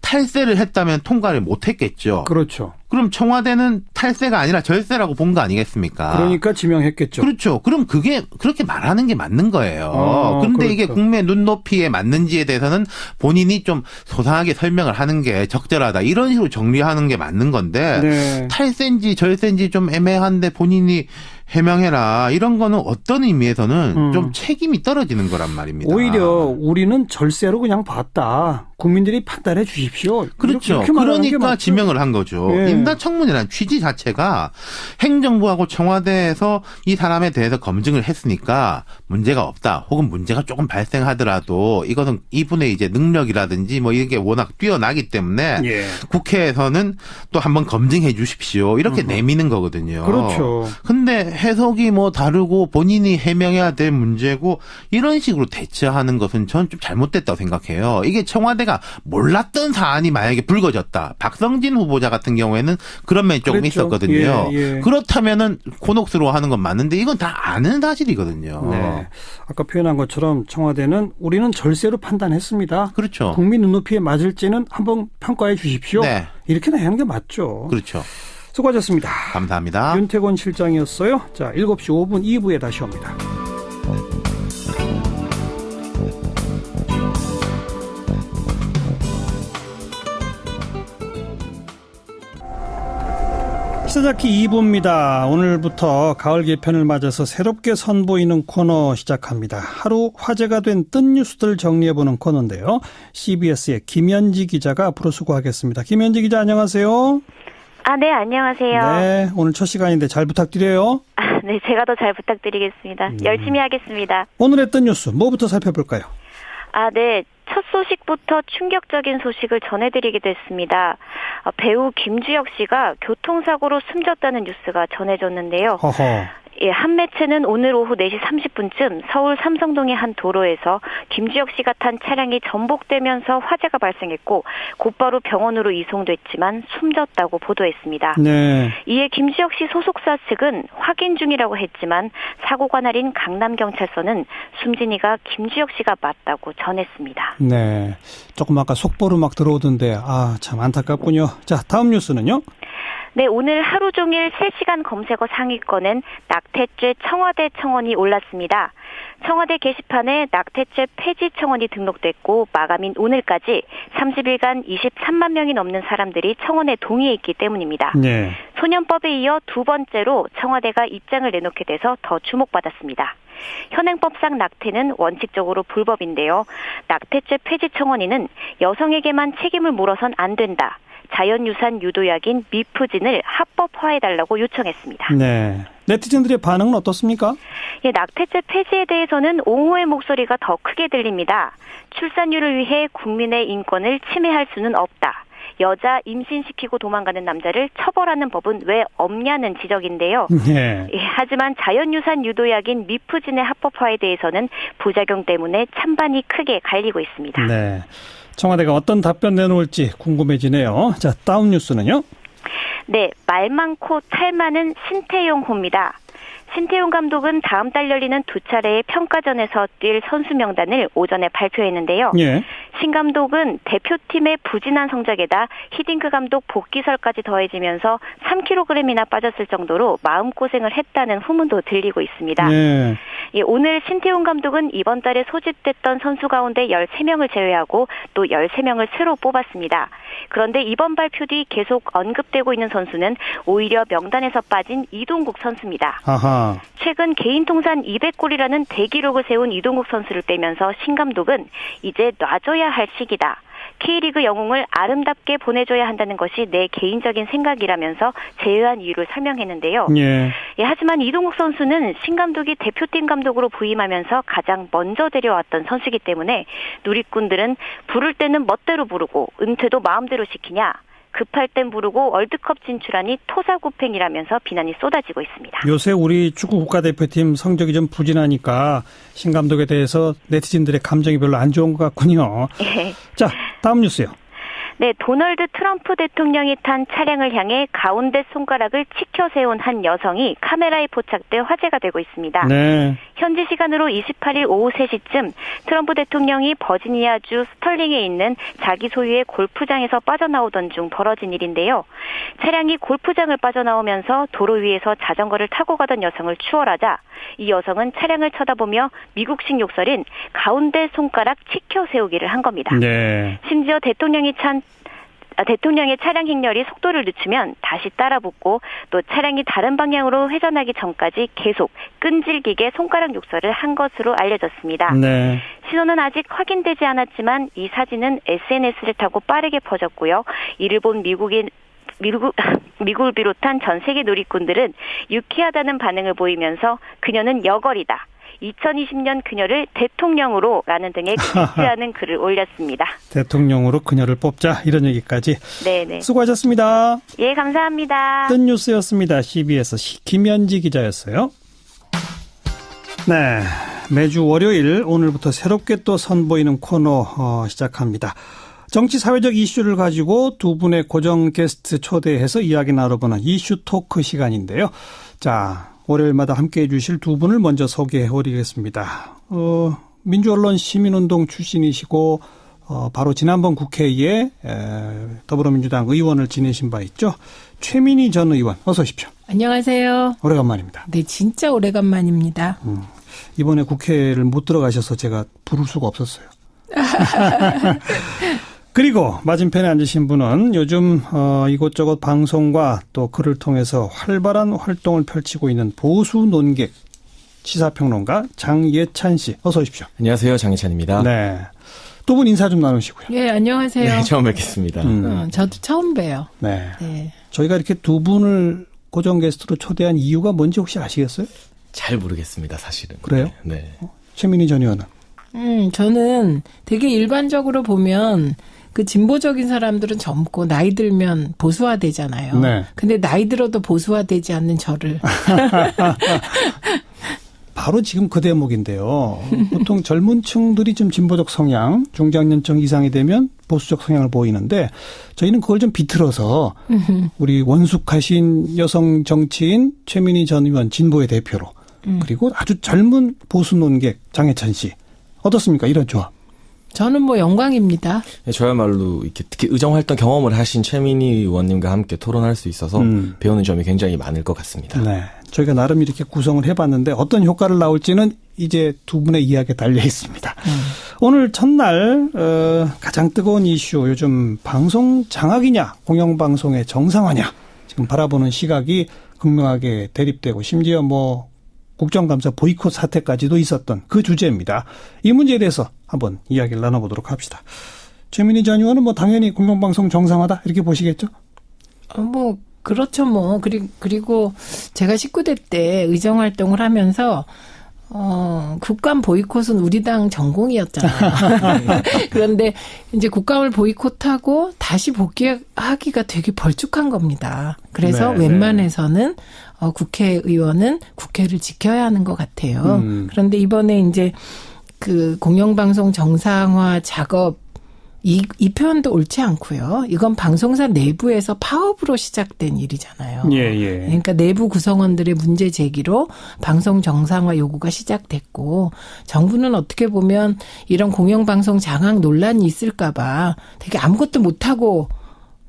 탈세를 했다면 통과를 못했겠죠. 그렇죠. 그럼 청와대는 탈세가 아니라 절세라고 본 거 아니겠습니까? 그러니까 지명했겠죠. 그렇죠. 그럼 그게 그렇게 말하는 게 맞는 거예요. 그런데 그렇죠. 이게 국민의 눈높이에 맞는지에 대해서는 본인이 좀 소상하게 설명을 하는 게 적절하다. 이런 식으로 정리하는 게 맞는 건데 네. 탈세인지 절세인지 좀 애매한데 본인이 해명해라. 이런 거는 어떤 의미에서는 좀 책임이 떨어지는 거란 말입니다. 오히려 우리는 절세로 그냥 봤다. 국민들이 판단해 주십시오. 그렇죠. 이렇게 말하는 게 그러니까 맞죠. 지명을 한 거죠. 예. 인사청문회라는 취지 자체가 행정부하고 청와대에서 이 사람에 대해서 검증을 했으니까 문제가 없다. 혹은 문제가 조금 발생하더라도 이것은 이분의 이제 능력이라든지 이게 워낙 뛰어나기 때문에 예. 국회에서는 또 한번 검증해 주십시오. 이렇게 내미는 거거든요. 그렇죠. 근데 해석이 다르고 본인이 해명해야 될 문제고 이런 식으로 대처하는 것은 전 좀 잘못됐다고 생각해요. 이게 청와대가 몰랐던 사안이 만약에 불거졌다. 박성진 후보자 같은 경우에는 그런 면이 조금 그랬죠. 있었거든요. 예, 예. 그렇다면은 곤혹스러워하는 건 맞는데 이건 다 아는 사실이거든요. 네. 아까 표현한 것처럼 청와대는 우리는 절세로 판단했습니다. 그렇죠. 국민 눈높이에 맞을지는 한번 평가해 주십시오. 네. 이렇게 하는 게 맞죠. 그렇죠. 수고하셨습니다. 감사합니다. 윤태권 실장이었어요. 자, 7시 5분 2부에 다시 옵니다. 시사자키 2부입니다. 오늘부터 가을 개편을 맞아서 새롭게 선보이는 코너 시작합니다. 하루 화제가 된 뜬 뉴스들 정리해보는 코너인데요. CBS의 김현지 기자가 앞으로 수고하겠습니다. 김현지 기자 안녕하세요. 네, 안녕하세요. 네, 오늘 첫 시간인데 잘 부탁드려요. 네, 제가 더 잘 부탁드리겠습니다. 열심히 하겠습니다. 오늘의 뜬 뉴스 뭐부터 살펴볼까요? 네. 첫 소식부터 충격적인 소식을 전해드리게 됐습니다. 배우 김주혁 씨가 교통사고로 숨졌다는 뉴스가 전해졌는데요. 허허. 예, 한 매체는 오늘 오후 4시 30분쯤 서울 삼성동의 한 도로에서 김주혁 씨가 탄 차량이 전복되면서 화재가 발생했고 곧바로 병원으로 이송됐지만 숨졌다고 보도했습니다. 네. 이에 김주혁 씨 소속사 측은 확인 중이라고 했지만 사고가 날인 강남경찰서는 숨진 이가 김주혁 씨가 맞다고 전했습니다. 네. 조금 아까 속보로 막 들어오던데 참 안타깝군요. 자, 다음 뉴스는요? 네, 오늘 하루 종일 실시간 검색어 상위권엔 낙태죄 청와대 청원이 올랐습니다. 청와대 게시판에 낙태죄 폐지 청원이 등록됐고 마감인 오늘까지 30일간 23만 명이 넘는 사람들이 청원에 동의했기 때문입니다. 네. 소년법에 이어 두 번째로 청와대가 입장을 내놓게 돼서 더 주목받았습니다. 현행법상 낙태는 원칙적으로 불법인데요. 낙태죄 폐지 청원인은 여성에게만 책임을 물어선 안 된다. 자연유산 유도약인 미프진을 합법화해달라고 요청했습니다. 네. 네티즌들의 반응은 어떻습니까? 예, 낙태죄 폐지에 대해서는 옹호의 목소리가 더 크게 들립니다. 출산율을 위해 국민의 인권을 침해할 수는 없다. 여자 임신시키고 도망가는 남자를 처벌하는 법은 왜 없냐는 지적인데요. 네. 예, 하지만 자연유산 유도약인 미프진의 합법화에 대해서는 부작용 때문에 찬반이 크게 갈리고 있습니다. 네. 청와대가 어떤 답변 내놓을지 궁금해지네요. 자, 다음 뉴스는요? 네, 말 많고 탈 많은 신태용 호입니다. 신태용 감독은 다음 달 열리는 두 차례의 평가전에서 뛸 선수 명단을 오전에 발표했는데요. 예. 신 감독은 대표팀의 부진한 성적에다 히딩크 감독 복귀설까지 더해지면서 3kg이나 빠졌을 정도로 마음고생을 했다는 후문도 들리고 있습니다. 예. 예, 오늘 신태용 감독은 이번 달에 소집됐던 선수 가운데 13명을 제외하고 또 13명을 새로 뽑았습니다. 그런데 이번 발표 뒤 계속 언급되고 있는 선수는 오히려 명단에서 빠진 이동국 선수입니다. 아하. 최근 개인 통산 200골이라는 대기록을 세운 이동국 선수를 빼면서 신 감독은 이제 놔줘야 할 시기다. K리그 영웅을 아름답게 보내줘야 한다는 것이 내 개인적인 생각이라면서 제외한 이유를 설명했는데요. 예. 예, 하지만 이동욱 선수는 신 감독이 대표팀 감독으로 부임하면서 가장 먼저 데려왔던 선수이기 때문에 누리꾼들은 부를 때는 멋대로 부르고 은퇴도 마음대로 시키냐, 급할 땐 부르고 월드컵 진출하니 토사구팽이라면서 비난이 쏟아지고 있습니다. 요새 우리 축구 국가대표팀 성적이 좀 부진하니까 신 감독에 대해서 네티즌들의 감정이 별로 안 좋은 것 같군요. 예. 자, 다음 뉴스요. 네, 도널드 트럼프 대통령이 탄 차량을 향해 가운데 손가락을 치켜 세운 한 여성이 카메라에 포착돼 화제가 되고 있습니다. 네. 현지 시간으로 28일 오후 3시쯤 트럼프 대통령이 버지니아주 스털링에 있는 자기 소유의 골프장에서 빠져나오던 중 벌어진 일인데요. 차량이 골프장을 빠져나오면서 도로 위에서 자전거를 타고 가던 여성을 추월하자 이 여성은 차량을 쳐다보며 미국식 욕설인 가운데 손가락 치켜 세우기를 한 겁니다. 네. 심지어 대통령의 차량 행렬이 속도를 늦추면 다시 따라붙고 또 차량이 다른 방향으로 회전하기 전까지 계속 끈질기게 손가락 욕설을 한 것으로 알려졌습니다. 네. 신원은 아직 확인되지 않았지만 이 사진은 SNS를 타고 빠르게 퍼졌고요. 이를 본 미국을 비롯한 전 세계 누리꾼들은 유쾌하다는 반응을 보이면서 그녀는 여걸이다. 2020년 그녀를 대통령으로 라는 등의 퀴즈하는 글을 올렸습니다. 대통령으로 그녀를 뽑자 이런 얘기까지. 네네. 수고하셨습니다. 예, 감사합니다. 뜬 뉴스였습니다. CBS 김현지 기자였어요. 네, 매주 월요일 오늘부터 새롭게 또 선보이는 코너 시작합니다. 정치 사회적 이슈를 가지고 두 분의 고정 게스트 초대해서 이야기 나눠보는 이슈 토크 시간인데요. 자, 월요일마다 함께해 주실 두 분을 먼저 소개해 드리겠습니다. 민주언론 시민운동 출신이시고 바로 지난번 국회에 더불어민주당 의원을 지내신 바 있죠. 최민희 전 의원 어서 오십시오. 안녕하세요. 오래간만입니다. 네, 진짜 오래간만입니다. 이번에 국회를 못 들어가셔서 제가 부를 수가 없었어요. 그리고 맞은편에 앉으신 분은 요즘 이곳저곳 방송과 또 글을 통해서 활발한 활동을 펼치고 있는 보수 논객 시사평론가 장예찬 씨 어서 오십시오. 안녕하세요. 장예찬입니다. 네, 두 분 인사 좀 나누시고요. 예, 안녕하세요. 네, 처음 뵙겠습니다. 저도 처음 봬요. 네. 네. 저희가 이렇게 두 분을 고정 게스트로 초대한 이유가 뭔지 혹시 아시겠어요? 잘 모르겠습니다, 사실은. 그래요? 네. 최민희 전 의원은? 저는 되게 일반적으로 보면 그 진보적인 사람들은 젊고 나이 들면 보수화되잖아요. 네. 근데 나이 들어도 보수화되지 않는 저를. 바로 지금 그 대목인데요. 보통 젊은 층들이 좀 진보적 성향, 중장년층 이상이 되면 보수적 성향을 보이는데 저희는 그걸 좀 비틀어서 우리 원숙하신 여성 정치인 최민희 전 의원 진보의 대표로 그리고 아주 젊은 보수 논객 장혜찬 씨. 어떻습니까? 이런 조합. 저는 뭐 영광입니다. 네, 저야말로 이렇게 특히 의정 활동 경험을 하신 최민희 의원님과 함께 토론할 수 있어서 배우는 점이 굉장히 많을 것 같습니다. 네. 저희가 나름 이렇게 구성을 해봤는데 어떤 효과를 나올지는 이제 두 분의 이야기에 달려 있습니다. 오늘 첫날 가장 뜨거운 이슈 요즘 방송 장악이냐 공영방송의 정상화냐 지금 바라보는 시각이 극명하게 대립되고 심지어 뭐 국정감사 보이콧 사태까지도 있었던 그 주제입니다. 이 문제에 대해서 한번 이야기를 나눠보도록 합시다. 최민희 전 의원은 뭐 당연히 공영방송 정상화다 이렇게 보시겠죠? 뭐 그렇죠 뭐. 그리고 제가 19대 때 의정 활동을 하면서 국감 보이콧은 우리 당 전공이었잖아요. 그런데 이제 국감을 보이콧하고 다시 복귀하기가 되게 벌쭉한 겁니다. 그래서 네, 웬만해서는 국회의원은 국회를 지켜야 하는 것 같아요. 그런데 이번에 이제 그 공영방송 정상화 작업 이 표현도 옳지 않고요. 이건 방송사 내부에서 파업으로 시작된 일이잖아요. 예. 그러니까 내부 구성원들의 문제 제기로 방송 정상화 요구가 시작됐고 정부는 어떻게 보면 이런 공영방송 장악 논란이 있을까 봐 되게 아무것도 못하고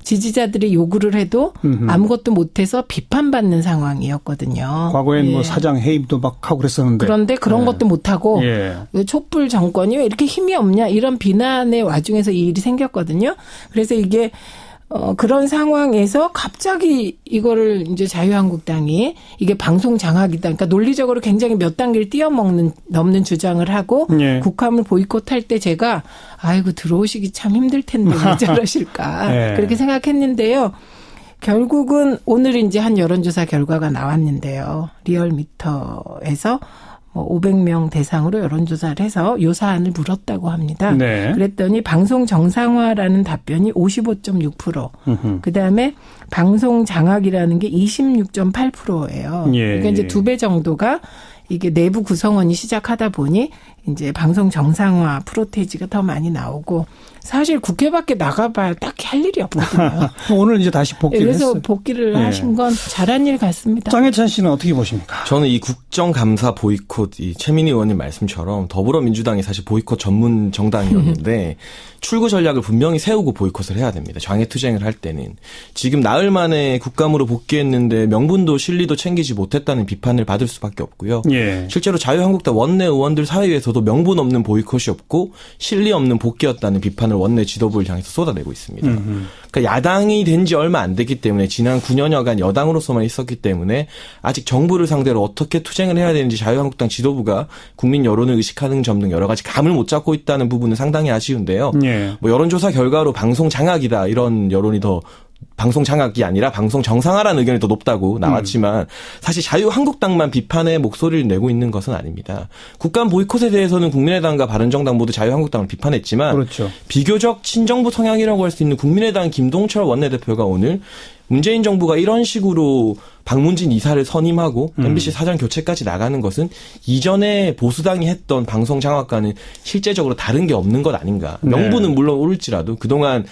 지지자들이 요구를 해도 아무것도 못해서 비판받는 상황이었거든요. 과거엔 예. 뭐 사장 해임도 막 하고 그랬었는데. 그런데 그런 것도 못하고 예. 왜 촛불 정권이 왜 이렇게 힘이 없냐 이런 비난의 와중에서 이 일이 생겼거든요. 그래서 이게 그런 상황에서 갑자기 이거를 이제 자유한국당이 이게 방송 장악이다. 그러니까 논리적으로 굉장히 몇 단계를 넘는 주장을 하고 예. 국감을 보이콧할 때 제가 아이고 들어오시기 참 힘들 텐데 왜 저러실까 예. 그렇게 생각했는데요. 결국은 오늘 이제 한 여론조사 결과가 나왔는데요. 리얼미터에서 500명 대상으로 여론조사를 해서 요 사안을 물었다고 합니다. 네. 그랬더니 방송 정상화라는 답변이 55.6%. 그다음에 방송 장악이라는 게 26.8%예요. 예, 그러니까 이제 2배 정도가 이게 내부 구성원이 시작하다 보니 이제 방송 정상화 프로테이지가 더 많이 나오고 사실 국회 밖에 나가봐야 딱히 할 일이 없거든요. 오늘 이제 다시 복귀를 그래서 했어요. 복귀를 예. 하신 건 잘한 일 같습니다. 장해찬 씨는 어떻게 보십니까? 저는 이 국정감사 보이콧, 이 최민희 의원님 말씀처럼 더불어민주당이 사실 보이콧 전문 정당이었는데 출구 전략을 분명히 세우고 보이콧을 해야 됩니다. 장애투쟁을 할 때는. 지금 나흘 만에 국감으로 복귀했는데 명분도 실리도 챙기지 못했다는 비판을 받을 수밖에 없고요. 예. 실제로 자유한국당 원내 의원들 사이에서도 명분 없는 보이콧이었고 실리 없는 복귀였다는 비판을 원내 지도부를 향해서 쏟아내고 있습니다. 그러니까 야당이 된 지 얼마 안 됐기 때문에 지난 9년여간 여당으로서만 있었기 때문에 아직 정부를 상대로 어떻게 투쟁을 해야 되는지 자유한국당 지도부가 국민 여론을 의식하는 점 등 여러 가지 감을 못 잡고 있다는 부분은 상당히 아쉬운데요. 예. 뭐 여론조사 결과로 방송 장악이다 이런 여론이 더 방송 장악이 아니라 방송 정상화라는 의견이 더 높다고 나왔지만 사실 자유한국당만 비판의 목소리를 내고 있는 것은 아닙니다. 국감 보이콧에 대해서는 국민의당과 바른정당 모두 자유한국당을 비판했지만 그렇죠. 비교적 친정부 성향이라고 할 수 있는 국민의당 김동철 원내대표가 오늘 문재인 정부가 이런 식으로 박문진 이사를 선임하고 MBC 사장 교체까지 나가는 것은 이전에 보수당이 했던 방송 장악과는 실제적으로 다른 게 없는 것 아닌가. 명분은 물론 옳을지라도 그동안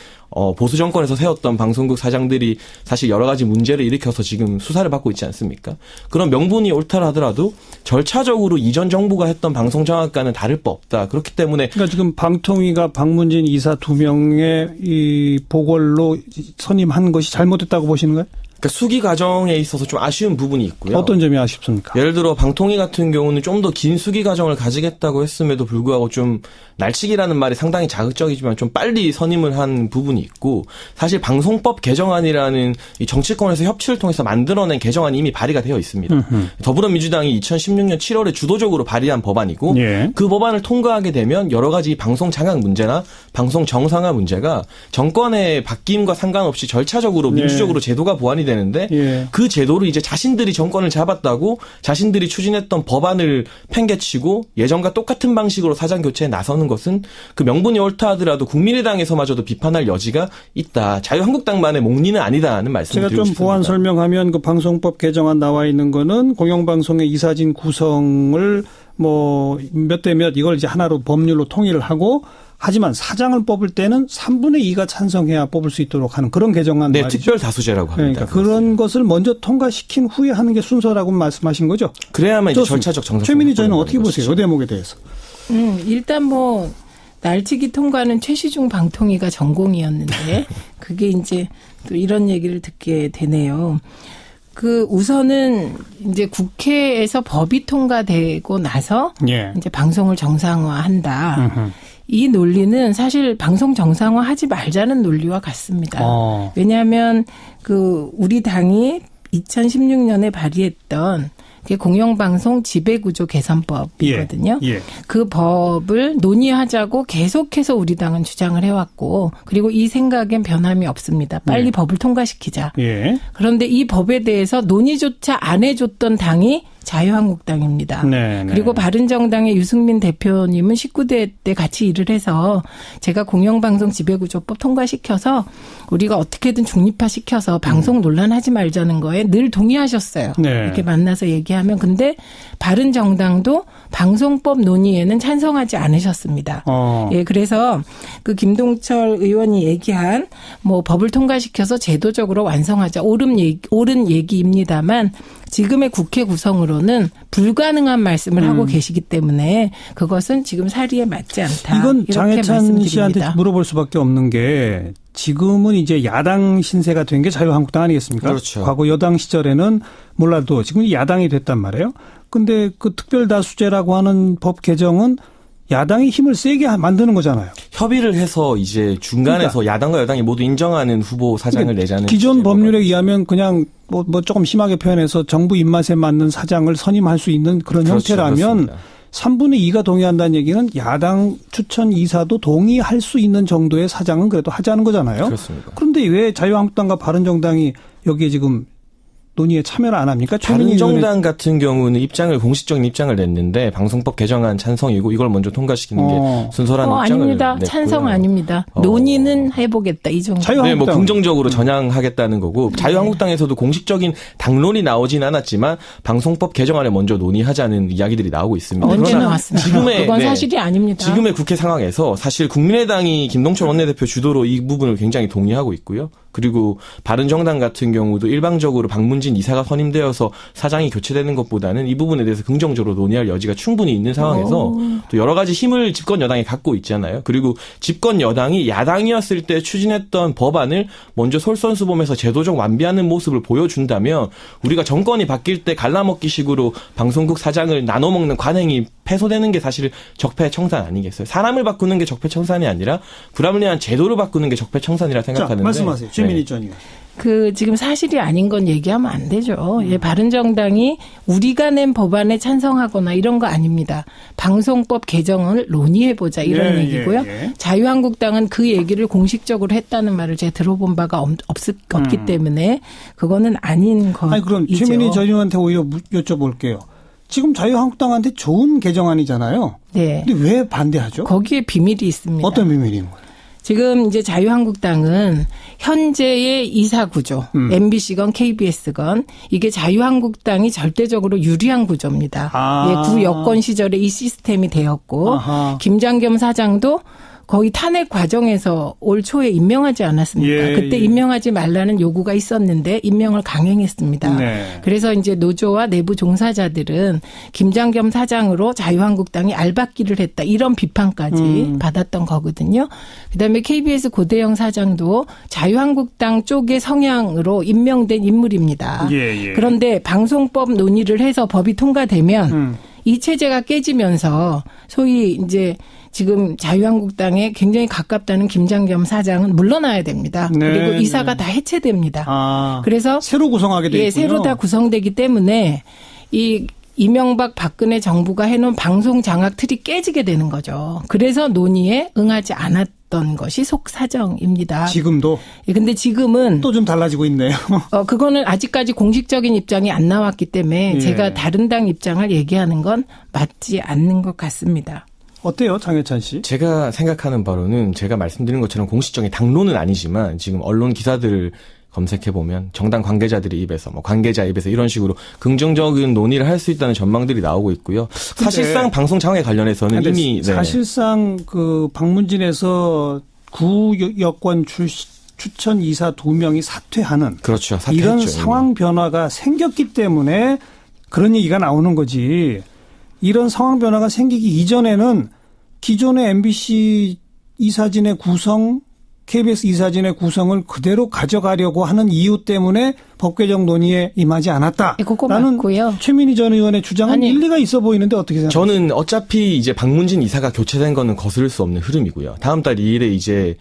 보수 정권에서 세웠던 방송국 사장들이 사실 여러 가지 문제를 일으켜서 지금 수사를 받고 있지 않습니까? 그런 명분이 옳다 하더라도 절차적으로 이전 정부가 했던 방송 장악과는 다를 바 없다. 그렇기 때문에 그러니까 지금 방통위가 박문진 이사 2명의 이 보궐로 선임한 것이 잘못됐다고 보시는 거예요? 그러니까 수기 과정에 있어서 좀 아쉬운 부분이 있고요. 어떤 점이 아쉽습니까? 예를 들어 방통위 같은 경우는 좀 더 긴 수기 과정을 가지겠다고 했음에도 불구하고 좀 날치기라는 말이 상당히 자극적이지만 좀 빨리 선임을 한 부분이 있고 사실 방송법 개정안이라는 이 정치권에서 협치를 통해서 만들어낸 개정안이 이미 발의가 되어 있습니다. 더불어민주당이 2016년 7월에 주도적으로 발의한 법안이고 예. 그 법안을 통과하게 되면 여러 가지 방송 장악 문제나 방송 정상화 문제가 정권의 바뀜과 상관없이 절차적으로 민주적으로 제도가 보완이 되는데 예. 그 제도를 이제 자신들이 정권을 잡았다고 자신들이 추진했던 법안을 팽개치고 예전과 똑같은 방식으로 사장 교체에 나서는 것은 그 명분이 옳다 하더라도 국민의당에서마저도 비판할 여지가 있다. 자유한국당만의 몽리는 아니다는 말씀을 제가 드리고 좀 싶습니다. 보완 설명하면 그 방송법 개정안 나와 있는 거는 공영방송의 이사진 구성을 뭐 몇 대 몇 이걸 이제 하나로 법률로 통일을 하고 하지만 사장을 뽑을 때는 3분의 2가 찬성해야 뽑을 수 있도록 하는 그런 개정안 네, 말이죠. 특별 다수제라고 합니다. 그러니까 그런 것을 먼저 통과시킨 후에 하는 게 순서라고 말씀하신 거죠? 그래야만 이제 좋습니다. 절차적 정상. 최민희 저는 어떻게 보세요? 이 대목에 대해서. 일단 뭐 날치기 통과는 최시중 방통위가 전공이었는데 그게 이제 또 이런 얘기를 듣게 되네요. 그 우선은 이제 국회에서 법이 통과되고 나서 예. 이제 방송을 정상화한다. 이 논리는 사실 방송 정상화하지 말자는 논리와 같습니다. 왜냐하면 그 우리 당이 2016년에 발의했던 그게 공영방송 지배구조 개선법이거든요. 예. 그 법을 논의하자고 계속해서 우리 당은 주장을 해왔고 그리고 이 생각엔 변함이 없습니다. 빨리 법을 통과시키자. 예. 그런데 이 법에 대해서 논의조차 안 해줬던 당이 자유한국당입니다. 네, 그리고 바른정당의 유승민 대표님은 19대 때 같이 일을 해서 제가 공영방송 지배구조법 통과시켜서 우리가 어떻게든 중립화시켜서 방송 논란하지 말자는 거에 늘 동의하셨어요. 네. 이렇게 만나서 얘기하면. 근데 바른정당도 방송법 논의에는 찬성하지 않으셨습니다. 예, 그래서 그 김동철 의원이 얘기한 뭐 법을 통과시켜서 제도적으로 완성하자 옳은 얘기입니다만 지금의 국회 구성으로는 불가능한 말씀을 하고 계시기 때문에 그것은 지금 사리에 맞지 않다. 이건 장해찬 씨한테 말씀드립니다. 물어볼 수밖에 없는 게 지금은 이제 야당 신세가 된 게 자유한국당 아니겠습니까? 그렇죠. 과거 여당 시절에는 몰라도 지금 야당이 됐단 말이에요. 근데 그 특별다수제라고 하는 법 개정은 야당이 힘을 세게 만드는 거잖아요. 협의를 해서 이제 중간에서 야당과 여당이 모두 인정하는 후보 사장을 내자는 기존 법률에 의하면 그냥 뭐 조금 심하게 표현해서 정부 입맛에 맞는 사장을 선임할 수 있는 그런 그렇죠, 형태라면 그렇습니다. 3분의 2가 동의한다는 얘기는 야당 추천 이사도 동의할 수 있는 정도의 사장은 그래도 하자는 거잖아요. 그렇습니다. 그런데 왜 자유한국당과 바른정당이 여기에 지금 논의에 참여를 안 합니까? 바른정당 같은 경우는 공식적인 입장을 냈는데 방송법 개정안 찬성이고 이걸 먼저 통과시키는 게 순서라는 입장을 아닙니다. 냈고요. 찬성 아닙니다. 논의는 해보겠다 이 정도. 네, 뭐 긍정적으로 전향하겠다는 거고 자유한국당에서도 공식적인 당론이 나오진 않았지만 방송법 개정안을 먼저 논의하자는 이야기들이 나오고 있습니다. 언제 나왔습니까? 그건 사실이 아닙니다. 지금의 국회 상황에서 사실 국민의당이 김동철 원내대표 주도로 이 부분을 굉장히 동의하고 있고요. 그리고 바른정당 같은 경우도 일방적으로 박문진 이사가 선임되어서 사장이 교체되는 것보다는 이 부분에 대해서 긍정적으로 논의할 여지가 충분히 있는 상황에서 또 여러 가지 힘을 집권 여당이 갖고 있잖아요. 그리고 집권 여당이 야당이었을 때 추진했던 법안을 먼저 솔선수범해서 제도적 완비하는 모습을 보여준다면 우리가 정권이 바뀔 때 갈라먹기식으로 방송국 사장을 나눠먹는 관행이 패소되는 게 사실 적폐청산 아니겠어요? 사람을 바꾸는 게 적폐청산이 아니라 불합리한 제도를 바꾸는 게 적폐청산이라 생각하는데. 자, 말씀하세요. 최민희 전 의원. 지금 사실이 아닌 건 얘기하면 안 되죠. 예, 바른정당이 우리가 낸 법안에 찬성하거나 이런 거 아닙니다. 방송법 개정을 논의해보자 이런 얘기고요. 자유한국당은 그 얘기를 공식적으로 했다는 말을 제가 들어본 바가 없기 때문에 그거는 아닌 거죠. 아니, 그럼 최민희 전 의원한테 오히려 여쭤볼게요. 지금 자유한국당한테 좋은 개정안이잖아요. 네. 근데 왜 반대하죠? 거기에 비밀이 있습니다. 어떤 비밀인 거예요? 지금 이제 자유한국당은 현재의 이사 구조, MBC건 KBS건 이게 자유한국당이 절대적으로 유리한 구조입니다. 예, 구 여권 시절에 이 시스템이 되었고 김장겸 사장도 거의 탄핵 과정에서 올 초에 임명하지 않았습니까? 그때 임명하지 말라는 요구가 있었는데 임명을 강행했습니다. 네. 그래서 이제 노조와 내부 종사자들은 김장겸 사장으로 자유한국당이 알박기를 했다. 이런 비판까지 받았던 거거든요. 그다음에 KBS 고대영 사장도 자유한국당 쪽의 성향으로 임명된 인물입니다. 그런데 방송법 논의를 해서 법이 통과되면 이 체제가 깨지면서 소위 이제 지금 자유한국당에 굉장히 가깝다는 김장겸 사장은 물러나야 됩니다. 그리고 이사가 다 해체됩니다. 그래서 새로 구성하게 되겠군요. 예, 새로 다 구성되기 때문에 이 이명박 박근혜 정부가 해놓은 방송 장악 틀이 깨지게 되는 거죠. 그래서 논의에 응하지 않았던 것이 속사정입니다. 지금도? 예, 근데 지금은 또 좀 달라지고 있네요. 그거는 아직까지 공식적인 입장이 안 나왔기 때문에 제가 다른 당 입장을 얘기하는 건 맞지 않는 것 같습니다. 어때요, 장혜찬 씨? 제가 생각하는 바로는 제가 말씀드린 것처럼 공식적인 당론은 아니지만 지금 언론 기사들을 검색해보면 정당 관계자들의 입에서 관계자 입에서 이런 식으로 긍정적인 논의를 할 수 있다는 전망들이 나오고 있고요. 사실상 방송 장악에 관련해서는 이미 사실상 그 방문진에서 구 여권 추천 이사 2명이 사퇴하는 그렇죠. 사퇴했죠, 이런 이미. 상황 변화가 생겼기 때문에 그런 얘기가 나오는 거지. 이런 상황 변화가 생기기 이전에는 기존의 MBC 이사진의 구성, KBS 이사진의 구성을 그대로 가져가려고 하는 이유 때문에 법 개정 논의에 임하지 않았다. 그거 라는 맞고요. 최민희 전 의원의 주장은 일리가 있어 보이는데 어떻게 생각하세요? 저는 어차피 이제 박문진 이사가 교체된 거는 거스를 수 없는 흐름이고요. 다음 달 2일에 이제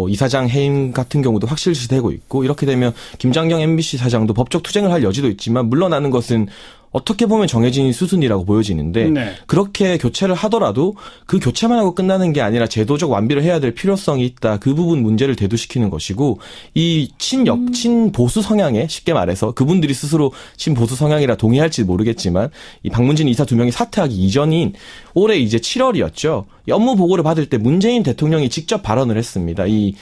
이사장 해임 같은 경우도 확실시되고 있고 이렇게 되면 김장경 MBC 사장도 법적 투쟁을 할 여지도 있지만 물러나는 것은 어떻게 보면 정해진 수순이라고 보여지는데 그렇게 교체를 하더라도 그 교체만 하고 끝나는 게 아니라 제도적 완비를 해야 될 필요성이 있다. 그 부분 문제를 대두시키는 것이고 이 친보수 성향에 쉽게 말해서 그분들이 스스로 친보수 성향이라 동의할지 모르겠지만 이 박문진 이사 2명이 사퇴하기 이전인 올해 이제 7월이었죠. 업무 보고를 받을 때 문재인 대통령이 직접 발언을 했습니다. 이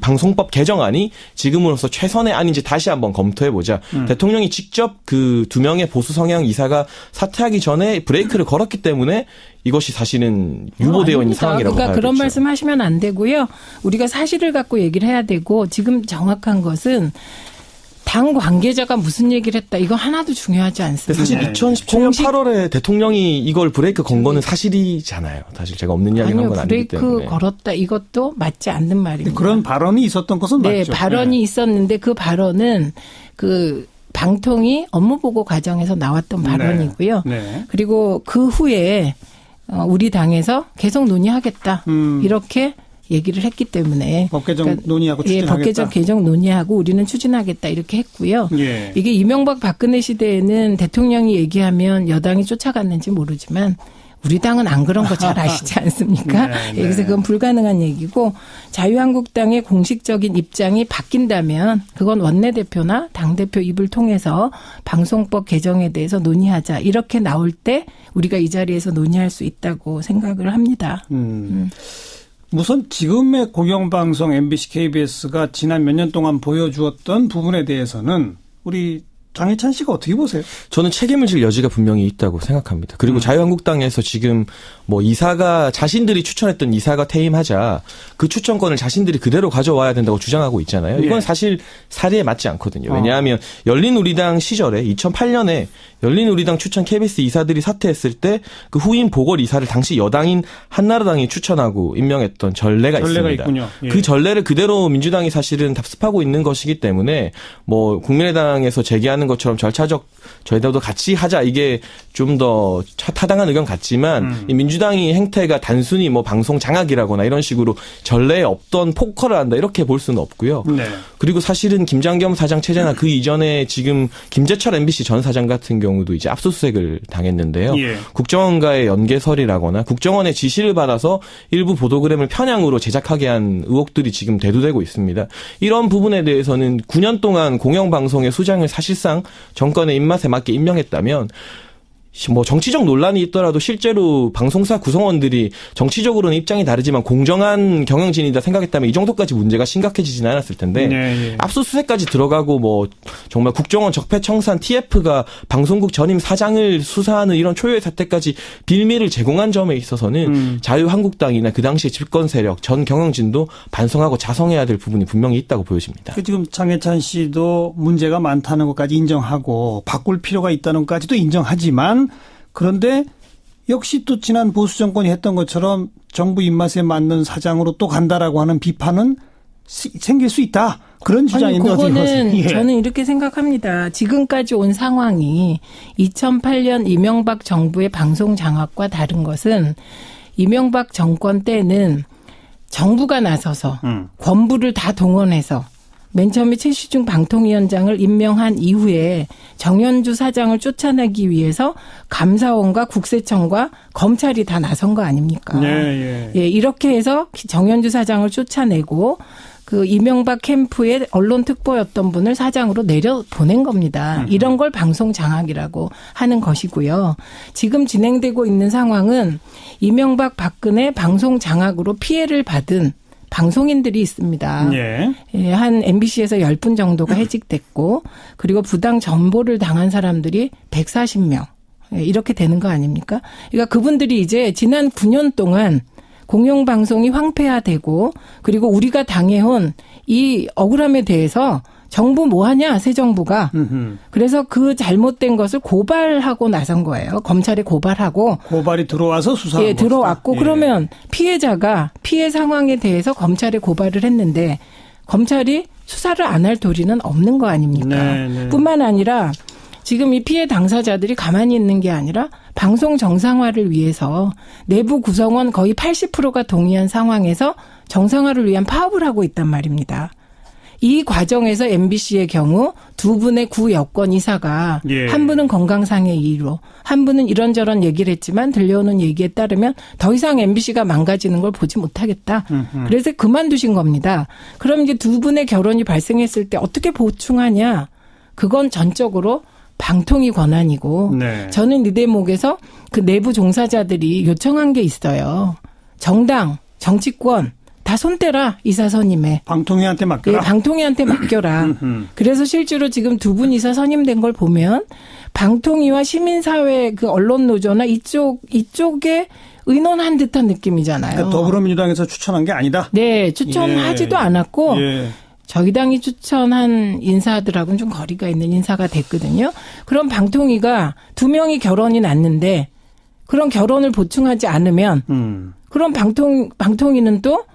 방송법 개정안이 지금으로서 최선의 안인지 다시 한번 검토해보자. 대통령이 직접 그 2명의 보수 성향 이사가 사퇴하기 전에 브레이크를 걸었기 때문에 이것이 사실은 유보되어 있는 상황이라고 봐야겠죠. 그러니까 그런 말씀하시면 안 되고요. 우리가 사실을 갖고 얘기를 해야 되고 지금 정확한 것은 당 관계자가 무슨 얘기를 했다. 이거 하나도 중요하지 않습니다. 사실 2017년 8월에 대통령이 이걸 브레이크 건 거는 사실이잖아요. 사실 제가 없는 이야기를 한 건 아니기 때문에. 브레이크 걸었다. 이것도 맞지 않는 말입니다. 그런 발언이 있었던 것은 맞죠. 네, 발언이 있었는데 그 발언은 방통위 업무보고 과정에서 나왔던 발언이고요. 그리고 그 후에 우리 당에서 계속 논의하겠다. 이렇게 얘기를 했기 때문에 법 개정 논의하고 추진하겠다. 법 개정 논의하고 우리는 추진하겠다 이렇게 했고요. 예. 이게 이명박 박근혜 시대에는 대통령이 얘기하면 여당이 쫓아갔는지 모르지만 우리 당은 안 그런 거 잘 아시지 않습니까? 네, 네. 그래서 그건 불가능한 얘기고 자유한국당의 공식적인 입장이 바뀐다면 그건 원내대표나 당대표 입을 통해서 방송법 개정에 대해서 논의하자. 이렇게 나올 때 우리가 이 자리에서 논의할 수 있다고 생각을 합니다. 우선 지금의 공영방송 MBC, KBS가 지난 몇 년 동안 보여주었던 부분에 대해서는 우리 장해찬 씨가 어떻게 보세요? 저는 책임을 질 여지가 분명히 있다고 생각합니다. 그리고 자유한국당에서 지금 뭐 이사가 자신들이 추천했던 이사가 퇴임하자 그 추천권을 자신들이 그대로 가져와야 된다고 주장하고 있잖아요. 이건 예. 사실 사리에 맞지 않거든요. 왜냐하면 열린우리당 시절에 2008년에 열린우리당 추천 KBS 이사들이 사퇴했을 때 그 후임 보궐 이사를 당시 여당인 한나라당이 추천하고 임명했던 전례가 있습니다. 있군요. 예. 그 전례를 그대로 민주당이 사실은 답습하고 있는 것이기 때문에 뭐 국민의당에서 제기하는 것처럼 절차적 저희들도 같이 하자 이게 좀 더 타당한 의견 같지만 이 민주당이 행태가 단순히 뭐 방송 장악이라거나 이런 식으로 전례에 없던 포커를 한다 이렇게 볼 수는 없고요. 네. 그리고 사실은 김장겸 사장 체제나 그 이전에 지금 김재철 MBC 전 사장 같은 경우도 이제 압수수색을 당했는데요. 예. 국정원과의 연계설이라거나 국정원의 지시를 받아서 일부 보도그램을 편향으로 제작하게 한 의혹들이 지금 대두되고 있습니다. 이런 부분에 대해서는 9년 동안 공영방송의 수장을 사실상 정권의 입맛에 맞게 임명했다면 뭐 정치적 논란이 있더라도 실제로 방송사 구성원들이 정치적으로는 입장이 다르지만 공정한 경영진이다 생각했다면 이 정도까지 문제가 심각해지지는 않았을 텐데 네. 압수수색까지 들어가고 뭐 정말 국정원 적폐청산 TF가 방송국 전임 사장을 수사하는 이런 초유의 사태까지 빌미를 제공한 점에 있어서는 자유한국당이나 그 당시의 집권 세력 전 경영진도 반성하고 자성해야 될 부분이 분명히 있다고 보여집니다. 지금 장해찬 씨도 문제가 많다는 것까지 인정하고 바꿀 필요가 있다는 것까지도 인정하지만 그런데 역시 또 지난 보수 정권이 했던 것처럼 정부 입맛에 맞는 사장으로 또 간다라고 하는 비판은 생길 수 있다. 그런 주장인데 어떻게 보세요? 그거는 예. 저는 이렇게 생각합니다. 지금까지 온 상황이 2008년 이명박 정부의 방송 장악과 다른 것은 이명박 정권 때는 정부가 나서서 권부를 다 동원해서 맨 처음에 최시중 방통위원장을 임명한 이후에 정연주 사장을 쫓아내기 위해서 감사원과 국세청과 검찰이 다 나선 거 아닙니까? 예. 예, 이렇게 해서 정연주 사장을 쫓아내고 그 이명박 캠프의 언론 특보였던 분을 사장으로 내려 보낸 겁니다. 이런 걸 방송 장악이라고 하는 것이고요. 지금 진행되고 있는 상황은 이명박 박근혜 방송 장악으로 피해를 받은 방송인들이 있습니다. 예. 예, 한 MBC에서 10분 정도가 해직됐고 그리고 부당 전보를 당한 사람들이 140명. 예, 이렇게 되는 거 아닙니까? 그러니까 그분들이 이제 지난 9년 동안 공영방송이 황폐화되고 그리고 우리가 당해온 이 억울함에 대해서 정부 뭐 하냐 새 정부가. 그래서 그 잘못된 것을 고발하고 나선 거예요. 검찰에 고발하고. 고발이 들어와서 수사한 예, 것이다. 들어왔고 예. 그러면 피해자가 피해 상황에 대해서 검찰에 고발을 했는데 검찰이 수사를 안 할 도리는 없는 거 아닙니까? 네. 뿐만 아니라 지금 이 피해 당사자들이 가만히 있는 게 아니라 방송 정상화를 위해서 내부 구성원 거의 80%가 동의한 상황에서 정상화를 위한 파업을 하고 있단 말입니다. 이 과정에서 MBC의 경우 두 분의 구 여권 이사가 예. 한 분은 건강상의 이유로 한 분은 이런저런 얘기를 했지만 들려오는 얘기에 따르면 더 이상 MBC가 망가지는 걸 보지 못하겠다. 그래서 그만두신 겁니다. 그럼 이제 두 분의 결혼이 발생했을 때 어떻게 보충하냐. 그건 전적으로 방통위 권한이고 네. 저는 이 대목에서 그 내부 종사자들이 요청한 게 있어요. 정당, 정치권 다 손대라 이사 선임에. 방통위한테 맡겨라. 예, 방통위한테 맡겨라. 그래서 실제로 지금 두 분 이사 선임된 걸 보면 방통위와 시민사회 그 언론노조나 이쪽에 의논한 듯한 느낌이잖아요. 그러니까 더불어민주당에서 추천한 게 아니다. 네, 추천하지도 않았고 예. 저희 당이 추천한 인사들하고는 좀 거리가 있는 인사가 됐거든요. 그럼 방통위가 두 명이 결혼이 났는데 그런 결혼을 보충하지 않으면 그럼 방통위는 또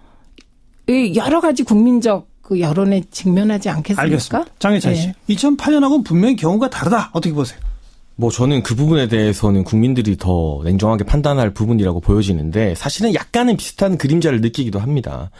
여러 가지 국민적 그 여론에 직면하지 않겠습니까? 알겠습니다. 장해찬 씨. 네. 2008년하고는 분명히 경우가 다르다. 어떻게 보세요? 저는 그 부분에 대해서는 국민들이 더 냉정하게 판단할 부분이라고 보여지는데 사실은 약간은 비슷한 그림자를 느끼기도 합니다.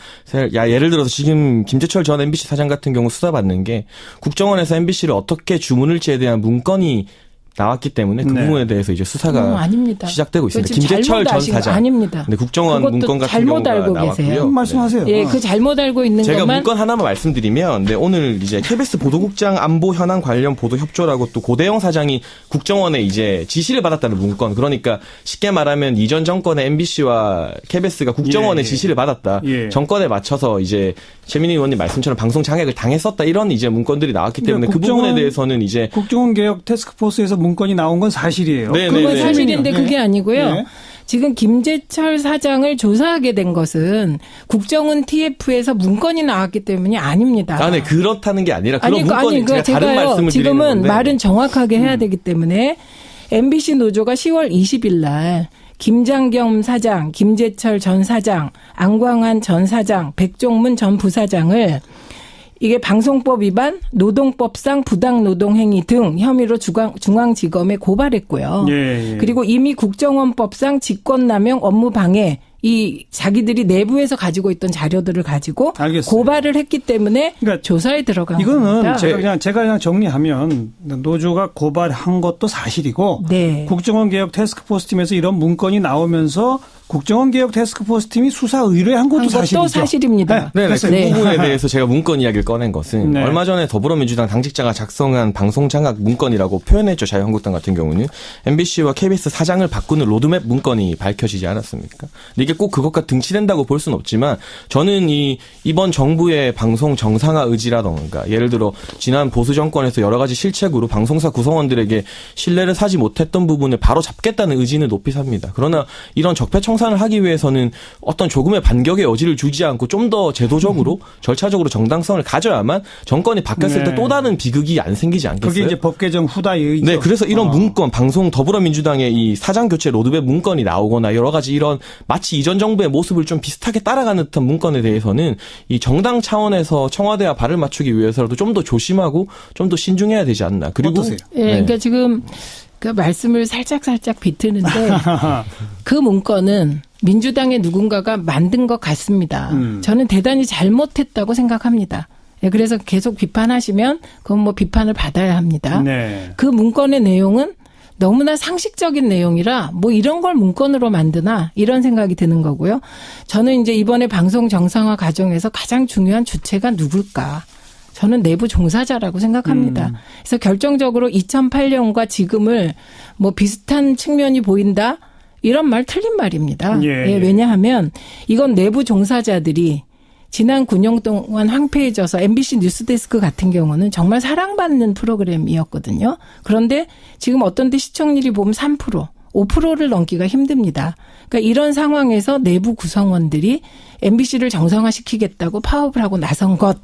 예를 들어서 지금 김재철 전 MBC 사장 같은 경우 수사받는 게 국정원에서 MBC를 어떻게 주문을지에 대한 문건이 나왔기 때문에 그 부분에 대해서 이제 수사가 아닙니다. 시작되고 있습니다. 김재철 전 사장. 아닙니다. 네, 국정원 문건 같은 잘못 경우가 알고 나왔고요. 계세요. 말씀하세요. 예, 그 잘못 알고 있는 제가 것만 문건 하나만 말씀드리면, 네, 오늘 이제 KBS 보도국장 안보 현안 관련 보도 협조라고 또 고대영 사장이 국정원에 이제 지시를 받았다는 문건. 그러니까 쉽게 말하면 이전 정권의 MBC와 KBS가 국정원의 지시를 받았다. 정권에 맞춰서 이제 최민희 의원님 말씀처럼 방송 장악을 당했었다. 이런 이제 문건들이 나왔기 때문에 그 부분에 대해서는 이제 국정원 개혁 테스크포스에서 문건이 나온 건 사실이에요. 그건 사실인데 그게 아니고요. 지금 김재철 사장을 조사하게 된 것은 국정원 TF에서 문건이 나왔기 때문이 아닙니다. 네, 그렇다는 게 아니라 그런 문건이 제가 다른 말씀을 지금은 드리는 건데. 말은 정확하게 해야 되기 때문에 MBC 노조가 10월 20일 날 김장겸 사장, 김재철 전 사장, 안광한 전 사장, 백종문 전 부사장을 이게 방송법 위반, 노동법상 부당노동행위 등 혐의로 중앙지검에 고발했고요. 그리고 이미 국정원법상 직권남용 업무방해 이 자기들이 내부에서 가지고 있던 자료들을 가지고 고발을 했기 때문에 조사에 들어간 겁니다. 이거는 제가 그냥 정리하면 노조가 고발한 것도 사실이고 국정원 개혁 테스크포스 팀에서 이런 문건이 나오면서 국정원 개혁 테스크포스 팀이 수사 의뢰한 것도 사실이죠. 사실입니다. 네, 그 부분에 대해서 제가 문건 이야기를 꺼낸 것은 얼마 전에 더불어민주당 당직자가 작성한 방송 장악 문건이라고 표현했죠. 자유한국당 같은 경우는 MBC와 KBS 사장을 바꾸는 로드맵 문건이 밝혀지지 않았습니까? 근데 이게 꼭 그것과 등치된다고 볼 수는 없지만 저는 이번 정부의 방송 정상화 의지라던가 예를 들어 지난 보수 정권에서 여러 가지 실책으로 방송사 구성원들에게 신뢰를 사지 못했던 부분을 바로 잡겠다는 의지는 높이 삽니다. 그러나 이런 적폐 청산을 하기 위해서는 어떤 조금의 반격의 여지를 주지 않고 좀 더 제도적으로 절차적으로 정당성을 가져야만 정권이 바뀌었을 때 또 다른 비극이 안 생기지 않겠어요? 그게 이제 법 개정 후다이죠. 네, 그래서 이런 문건, 방송 더불어민주당의 이 사장 교체 로드맵 문건이 나오거나 여러 가지 이런 마치 이전 정부의 모습을 좀 비슷하게 따라가는 듯한 문건에 대해서는 이 정당 차원에서 청와대와 발을 맞추기 위해서라도 좀 더 조심하고 좀 더 신중해야 되지 않나. 그리고 어떠세요? 그러니까 지금 그 말씀을 살짝 비트는데 그 문건은 민주당의 누군가가 만든 것 같습니다. 저는 대단히 잘못했다고 생각합니다. 그래서 계속 비판하시면 그건 비판을 받아야 합니다. 그 문건의 내용은 너무나 상식적인 내용이라 이런 걸 문건으로 만드나 이런 생각이 드는 거고요. 저는 이제 이번에 방송 정상화 과정에서 가장 중요한 주체가 누굴까? 저는 내부 종사자라고 생각합니다. 그래서 결정적으로 2008년과 지금을 비슷한 측면이 보인다? 이런 말 틀린 말입니다. 왜냐하면 이건 내부 종사자들이 지난 9년 동안 황폐해져서 MBC 뉴스데스크 같은 경우는 정말 사랑받는 프로그램이었거든요. 그런데 지금 어떤 데 시청률이 보면 3%, 5%를 넘기가 힘듭니다. 그러니까 이런 상황에서 내부 구성원들이 MBC를 정상화시키겠다고 파업을 하고 나선 것.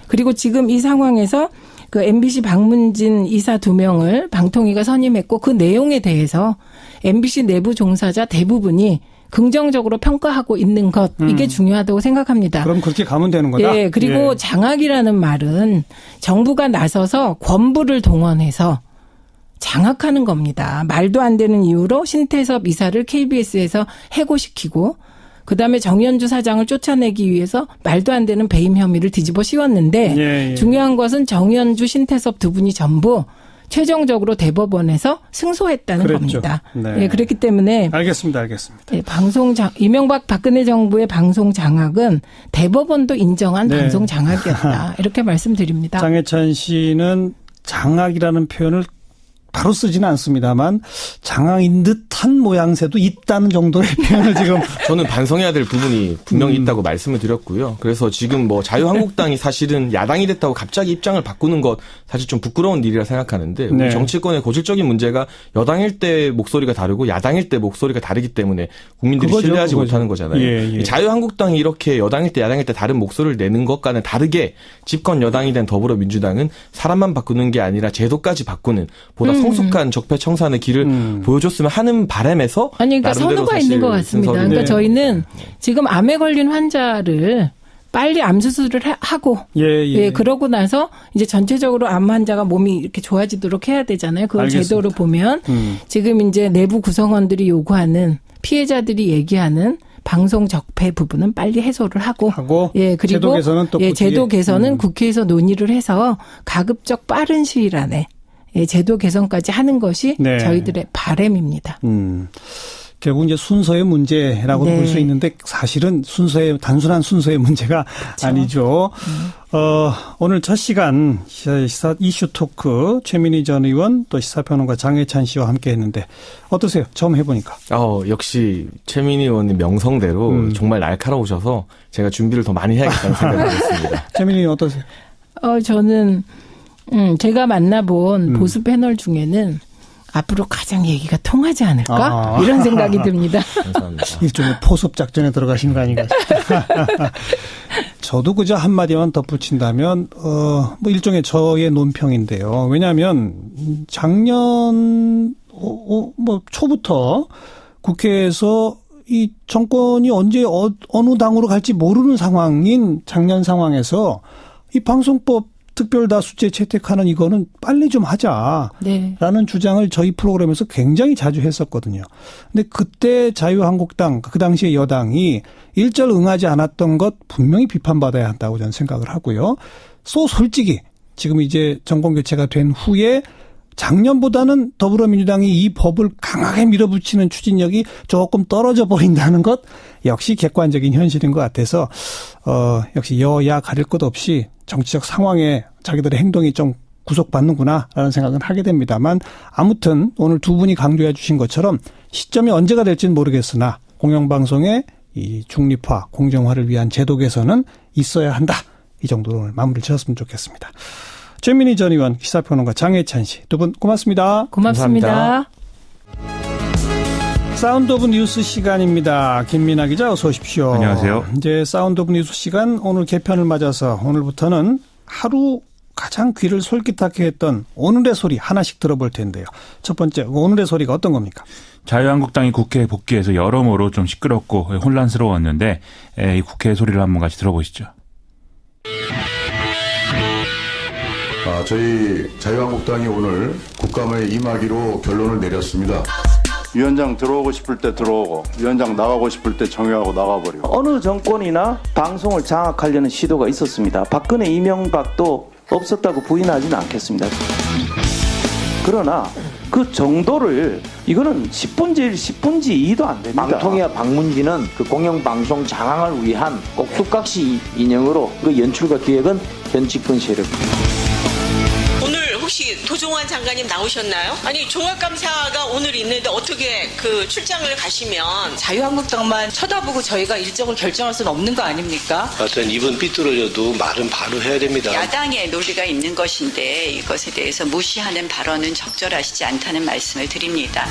그리고 지금 이 상황에서 그 MBC 박문진 이사 2명을 방통위가 선임했고 그 내용에 대해서 MBC 내부 종사자 대부분이 긍정적으로 평가하고 있는 것. 이게 중요하다고 생각합니다. 그럼 그렇게 가면 되는 거다? 네. 그리고 장악이라는 말은 정부가 나서서 권부를 동원해서 장악하는 겁니다. 말도 안 되는 이유로 신태섭 이사를 KBS에서 해고시키고 그다음에 정연주 사장을 쫓아내기 위해서 말도 안 되는 배임 혐의를 뒤집어 씌웠는데 중요한 것은 정연주, 신태섭 두 분이 전부 최종적으로 대법원에서 승소했다는 겁니다. 그렇기 때문에 알겠습니다. 이명박 박근혜 정부의 방송 장악은 대법원도 인정한 방송 장악이었다. 이렇게 말씀드립니다. 장해찬 씨는 장악이라는 표현을 바로 쓰지는 않습니다만 장악인 듯한 모양새도 있다는 정도의 표현을 지금 저는 반성해야 될 부분이 분명히 있다고 말씀을 드렸고요. 그래서 지금 자유한국당이 사실은 야당이 됐다고 갑자기 입장을 바꾸는 것 사실 좀 부끄러운 일이라 생각하는데 우리 정치권의 고질적인 문제가 여당일 때 목소리가 다르고 야당일 때 목소리가 다르기 때문에 국민들이 신뢰하지 못하는 거잖아요. 자유한국당이 이렇게 여당일 때 야당일 때 다른 목소리를 내는 것과는 다르게 집권 여당이 된 더불어민주당은 사람만 바꾸는 게 아니라 제도까지 바꾸는 보다 성숙한 적폐 청산의 길을 보여줬으면 하는 바람에서 그러니까 선우가 있는 것 같습니다. 그러니까 저희는 지금 암에 걸린 환자를 빨리 암 수술을 하고 예, 그러고 나서 이제 전체적으로 암 환자가 몸이 이렇게 좋아지도록 해야 되잖아요. 그걸 알겠습니다. 제도로 보면 지금 이제 내부 구성원들이 요구하는 피해자들이 얘기하는 방송 적폐 부분은 빨리 해소를 하고 예, 그리고 제도 개선은 또 제도 개선은 국회에서 논의를 해서 가급적 빠른 시일 안에 제도 개선까지 하는 것이 네. 저희들의 바람입니다. 결국 이제 순서의 문제라고도 볼 수 있는데 사실은 단순한 순서의 문제가 그렇죠. 아니죠. 오늘 첫 시간 시사 이슈 토크 최민희 전 의원 또 시사평론가 장혜찬 씨와 함께 했는데 어떠세요? 처음 해보니까. 역시 최민희 의원님 명성대로 정말 날카로우셔서 제가 준비를 더 많이 해야겠다는 생각이 들었습니다. 최민희 의원 어떠세요? 저는 제가 만나본 보수 패널 중에는 앞으로 가장 얘기가 통하지 않을까? 이런 생각이 듭니다. 감사합니다. 일종의 포섭 작전에 들어가신 거 아닌가 싶어요. 저도 그저 한마디만 덧붙인다면 뭐 일종의 저의 논평인데요. 왜냐하면 작년 뭐 초부터 국회에서 이 정권이 언제 어느 당으로 갈지 모르는 상황인 작년 상황에서 이 방송법 특별다수제 채택하는 이거는 빨리 좀 하자라는 네. 주장을 저희 프로그램에서 굉장히 자주 했었거든요. 근데 그때 자유한국당 그 당시에 여당이 일절 응하지 않았던 것 분명히 비판받아야 한다고 저는 생각을 하고요. 솔직히 지금 이제 정권 교체가 된 후에 작년보다는 더불어민주당이 이 법을 강하게 밀어붙이는 추진력이 조금 떨어져 버린다는 것 역시 객관적인 현실인 것 같아서 역시 여야 가릴 것 없이 정치적 상황에 자기들의 행동이 좀 구속받는구나라는 생각은 하게 됩니다만 아무튼 오늘 두 분이 강조해 주신 것처럼 시점이 언제가 될지는 모르겠으나 공영방송의 이 중립화, 공정화를 위한 제도 개선은 있어야 한다. 이 정도로 오늘 마무리를 지었으면 좋겠습니다. 최민희 전 의원, 시사평론가 장혜찬 씨 두 분 고맙습니다. 고맙습니다. 사운드 오브 뉴스 시간입니다. 김민아 기자 어서 오십시오. 안녕하세요. 이제 사운드 오브 뉴스 시간 오늘 개편을 맞아서 오늘부터는 하루 가장 귀를 솔깃하게 했던 오늘의 소리 하나씩 들어볼 텐데요. 첫 번째 오늘의 소리가 어떤 겁니까? 자유한국당이 국회에 복귀해서 여러모로 좀 시끄럽고 혼란스러웠는데 이 국회의 소리를 한번 같이 들어보시죠. 저희 자유한국당이 오늘 국감에 임하기로 결론을 내렸습니다. 위원장 들어오고 싶을 때 들어오고 위원장 나가고 싶을 때 정회하고 나가버리고. 어느 정권이나 방송을 장악하려는 시도가 있었습니다. 박근혜 이명박도 없었다고 부인하지는 않겠습니다. 그러나 그 정도를 이거는 10분지 1, 10분지 2도 안 됩니다. 방통위와 방문진은 그 공영방송 장악을 위한 꼭두각시 인형으로 그 연출과 기획은 현 집권 세력. 혹시 도종환 장관님 나오셨나요? 아니 종합감사가 오늘 있는데 어떻게 그 출장을 가시면 자유한국당만 쳐다보고 저희가 일정을 결정할 수는 없는 거 아닙니까? 하여튼 입은 삐뚤어져도 말은 바로 해야 됩니다. 야당의 논리가 있는 것인데 이것에 대해서 무시하는 발언은 적절하시지 않다는 말씀을 드립니다.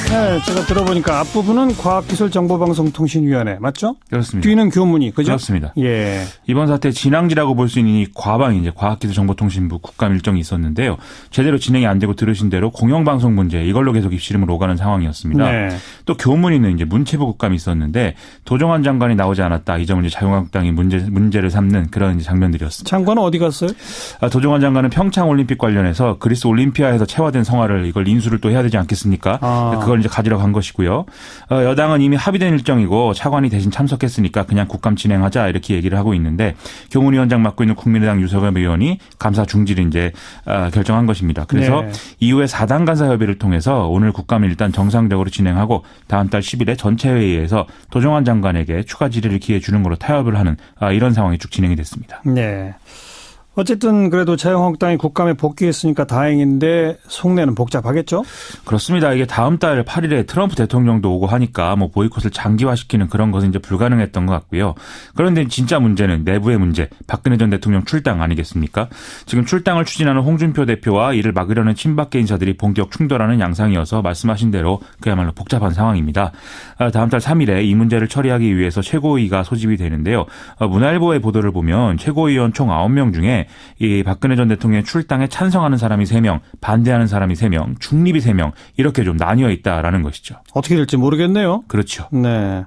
네, 제가 들어보니까 앞부분은 과학기술정보방송통신위원회 맞죠? 그렇습니다. 뒤는 교문이 그죠? 그렇습니다. 예. 이번 사태 진앙지라고 볼 수 있는 이 과방이 이제 과학기술정보통신부 국감 일정이 있었는데요. 제대로 진행이 안 되고 들으신 대로 공영방송 문제 이걸로 계속 입씨름을 오가는 상황이었습니다. 네. 또 교문위는 이제 문체부 국감이 있었는데 도종환 장관이 나오지 않았다. 이 점을 이제 자유한국당이 문제를 삼는 그런 장면들이었습니다. 장관은 어디 갔어요? 도종환 장관은 평창 올림픽 관련해서 그리스 올림피아에서 채화된 성화를 이걸 인수를 또 해야 되지 않겠습니까? 그걸 이제 가지러 간 것이고요. 여당은 이미 합의된 일정이고 차관이 대신 참석했으니까 그냥 국감 진행하자 이렇게 얘기를 하고 있는데 교문위원장 맡고 있는 국민의당 유석엽 의원이 감사 중지를 이제 결정한 것입니다. 그래서 네. 이후에 4당 간사 협의를 통해서 오늘 국감을 일단 정상적으로 진행하고 다음 달 10일에 전체 회의에서 도종환 장관에게 추가 질의를 기회 주는 걸로 타협을 하는 이런 상황이 쭉 진행이 됐습니다. 네. 어쨌든 그래도 자유한국당이 국감에 복귀했으니까 다행인데 속내는 복잡하겠죠? 그렇습니다. 이게 다음 달 8일에 트럼프 대통령도 오고 하니까 뭐 보이콧을 장기화시키는 그런 것은 이제 불가능했던 것 같고요. 그런데 진짜 문제는 내부의 문제, 박근혜 전 대통령 출당 아니겠습니까? 지금 출당을 추진하는 홍준표 대표와 이를 막으려는 친박계 인사들이 본격 충돌하는 양상이어서 말씀하신 대로 그야말로 복잡한 상황입니다. 다음 달 3일에 이 문제를 처리하기 위해서 최고위가 소집이 되는데요. 문화일보의 보도를 보면 최고위원 총 9명 중에 이 박근혜 전 대통령의 출당에 찬성하는 사람이 3명, 반대하는 사람이 3명, 중립이 3명 이렇게 좀 나뉘어 있다라는 것이죠. 어떻게 될지 모르겠네요. 그렇죠. 네.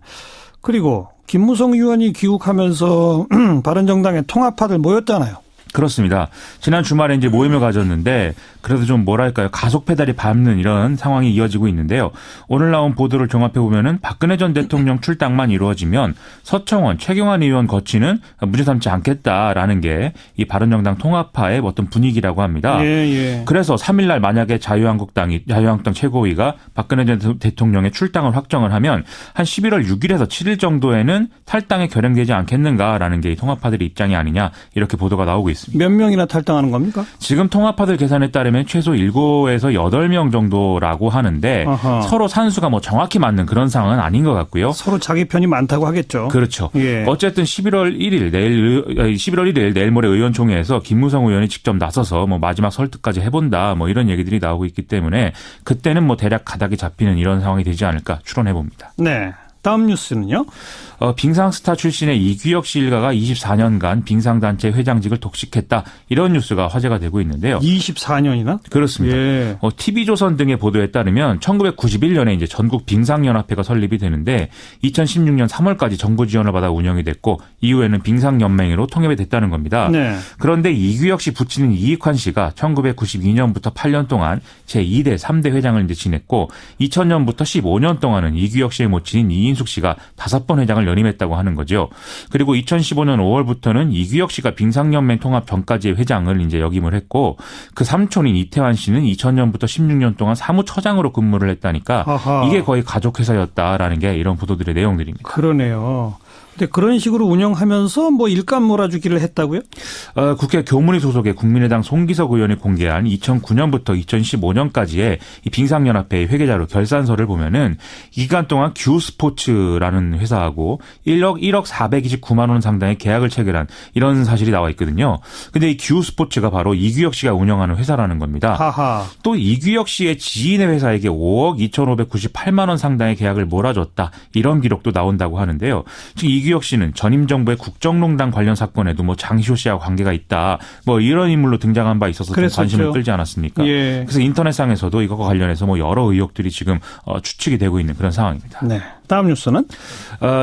그리고 김무성 의원이 귀국하면서 바른정당의 통합파들 모였잖아요. 그렇습니다. 지난 주말에 이제 모임을 가졌는데 그래도 좀 뭐랄까요, 가속 페달이 밟는 이런 상황이 이어지고 있는데요. 오늘 나온 보도를 종합해 보면은 박근혜 전 대통령 출당만 이루어지면 서청원, 최경환 의원 거치는 문제 삼지 않겠다라는 게 이 바른정당 통합파의 어떤 분위기라고 합니다. 예. 그래서 3일날 만약에 자유한국당 최고위가 박근혜 전 대통령의 출당을 확정을 하면 한 11월 6일에서 7일 정도에는 탈당에 결행되지 않겠는가라는 게 이 통합파들의 입장이 아니냐 이렇게 보도가 나오고 있습니다. 몇 명이나 탈당하는 겁니까? 지금 통합파들 계산에 따르면 최소 7에서 8명 정도라고 하는데 아하. 서로 산수가 뭐 정확히 맞는 그런 상황은 아닌 것 같고요. 서로 자기 편이 많다고 하겠죠. 그렇죠. 예. 어쨌든 11월 1일 내일 모레 의원총회에서 김무성 의원이 직접 나서서 뭐 마지막 설득까지 해본다 뭐 이런 얘기들이 나오고 있기 때문에 그때는 뭐 대략 가닥이 잡히는 이런 상황이 되지 않을까 추론해 봅니다. 네. 다음 뉴스는요? 빙상스타 출신의 이규혁 씨 일가가 24년간 빙상단체 회장직을 독식했다. 이런 뉴스가 화제가 되고 있는데요. 24년이나? 그렇습니다. 예. TV조선 등의 보도에 따르면 1991년에 이제 전국 빙상연합회가 설립이 되는데 2016년 3월까지 정부 지원을 받아 운영이 됐고 이후에는 빙상연맹으로 통합이 됐다는 겁니다. 네. 그런데 이규혁 씨 부친인 이익환 씨가 1992년부터 8년 동안 제2대, 3대 회장을 이제 지냈고 2000년부터 15년 동안은 이규혁 씨의 모친인 이인숙 씨가 5번 회장을 연임했다고 하는 거죠. 그리고 2015년 5월부터는 이규혁 씨가 빙상연맹 통합 전까지의 회장을 이제 역임을 했고 그 삼촌인 이태환 씨는 2000년부터 16년 동안 사무처장으로 근무를 했다니까 아하. 이게 거의 가족회사였다라는 게 이런 보도들의 내용들입니다. 그러네요. 근데 그런 식으로 운영하면서 뭐 일감 몰아주기를 했다고요? 국회 교문위 소속의 국민의당 송기석 의원이 공개한 2009년부터 2015년까지의 이 빙상연합회의 회계자료 결산서를 보면은 이 기간 동안 규스포츠라는 회사하고 1억 429만 원 상당의 계약을 체결한 이런 사실이 나와 있거든요. 근데 이 규스포츠가 바로 이규혁 씨가 운영하는 회사라는 겁니다. 하하. 또 이규혁 씨의 지인의 회사에게 5억 2,598만 원 상당의 계약을 몰아줬다. 이런 기록도 나온다고 하는데요. 즉 이규혁 씨는 전임 정부의 국정농단 관련 사건에도 뭐 장시호 씨와 관계가 있다. 뭐 이런 인물로 등장한 바 있어서 좀 관심을 끌지 않았습니까? 예. 그래서 인터넷상에서도 이것과 관련해서 뭐 여러 의혹들이 지금 추측이 되고 있는 그런 상황입니다. 네. 다음 뉴스는?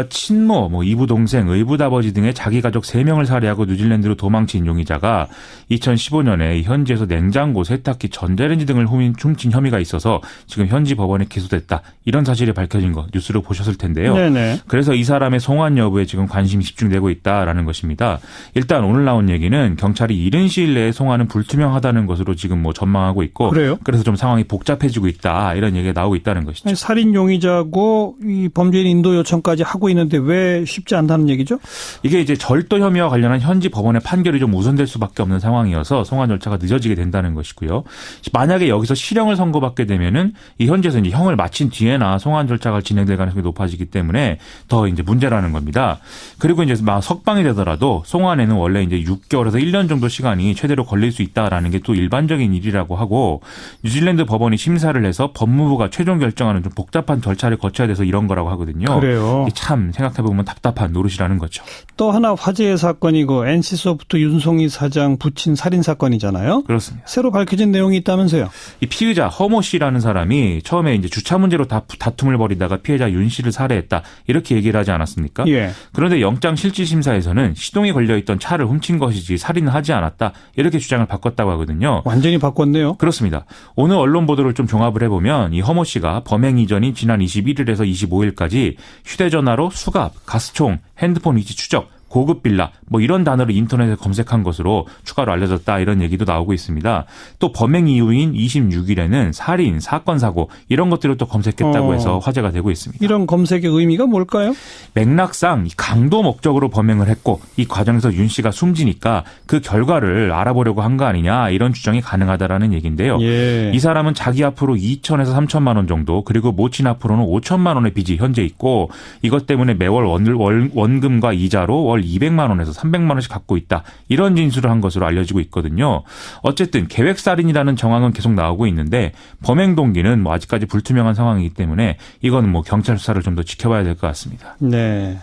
친모, 이부 동생, 의붓아버지 등의 자기 가족 3명을 살해하고 뉴질랜드로 도망친 용의자가 2015년에 현지에서 냉장고, 세탁기, 전자레인지 등을 훔친 혐의가 있어서 지금 현지 법원에 기소됐다. 이런 사실이 밝혀진 거 뉴스로 보셨을 텐데요. 네네. 그래서 이 사람의 송환 여부에 지금 관심이 집중되고 있다라는 것입니다. 일단 오늘 나온 얘기는 경찰이 이른 시일 내에 송환은 불투명하다는 것으로 지금 뭐 전망하고 있고 그래요? 그래서 좀 상황이 복잡해지고 있다. 이런 얘기가 나오고 있다는 것이죠. 살인 용의자고 이 범죄인 인도 요청까지 하고 있는데 왜 쉽지 않다는 얘기죠? 이게 이제 절도 혐의와 관련한 현지 법원의 판결이 좀 우선될 수밖에 없는 상황이어서 송환 절차가 늦어지게 된다는 것이고요. 만약에 여기서 실형을 선고받게 되면은 이 현지에서 이제 형을 마친 뒤에나 송환 절차가 진행될 가능성이 높아지기 때문에 더 이제 문제라는 겁니다. 그리고 이제 막 석방이 되더라도 송환에는 원래 이제 6개월에서 1년 정도 시간이 최대로 걸릴 수 있다라는 게 또 일반적인 일이라고 하고 뉴질랜드 법원이 심사를 해서 법무부가 최종 결정하는 좀 복잡한 절차를 거쳐야 돼서 이런 거라고 하거든요. 그래요. 참 생각해보면 답답한 노릇이라는 거죠. 또 하나 화제의 사건이고 NC소프트 윤송희 사장 부친 살인 사건이잖아요. 그렇습니다. 새로 밝혀진 내용이 있다면서요. 이 피의자 허모 씨라는 사람이 처음에 이제 주차 문제로 다툼을 벌이다가 피해자 윤 씨를 살해했다. 이렇게 얘기를 하지 않았습니까? 예. 그런데 영장실질심사에서는 시동이 걸려있던 차를 훔친 것이지 살인을 하지 않았다. 이렇게 주장을 바꿨다고 하거든요. 완전히 바꿨네요. 그렇습니다. 오늘 언론 보도를 좀 종합을 해보면 이 허모 씨가 범행 이전인 지난 21일에서 25일까지 휴대전화로 수갑, 가스총, 핸드폰 위치 추적, 고급 빌라 이런 단어를 인터넷에 검색한 것으로 추가로 알려졌다 이런 얘기도 나오고 있습니다. 또 범행 이후인 26일에는 살인, 사건 사고 이런 것들을 또 검색했다고 해서 화제가 되고 있습니다. 이런 검색의 의미가 뭘까요? 맥락상 강도 목적으로 범행을 했고 이 과정에서 윤 씨가 숨지니까 그 결과를 알아보려고 한 거 아니냐 이런 주장이 가능하다라는 얘기인데요. 예. 이 사람은 자기 앞으로 2천에서 3천만 원 정도 그리고 모친 앞으로는 5천만 원의 빚이 현재 있고 이것 때문에 매월 원금과 이자로 월 200만 원에서 300만 원씩 갖고 있다. 이런 진술을 한 것으로 알려지고 있거든요. 어쨌든 계획살인이라는 정황은 계속 나오고 있는데 범행 동기는 아직까지 불투명한 상황이기 때문에 이거는 경찰 수사를 좀 더 지켜봐야 될 것 같습니다. 네.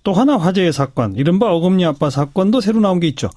또 하나 화제의 사건, 이른바 어금니 아빠 사건도 새로 나온 게 있죠.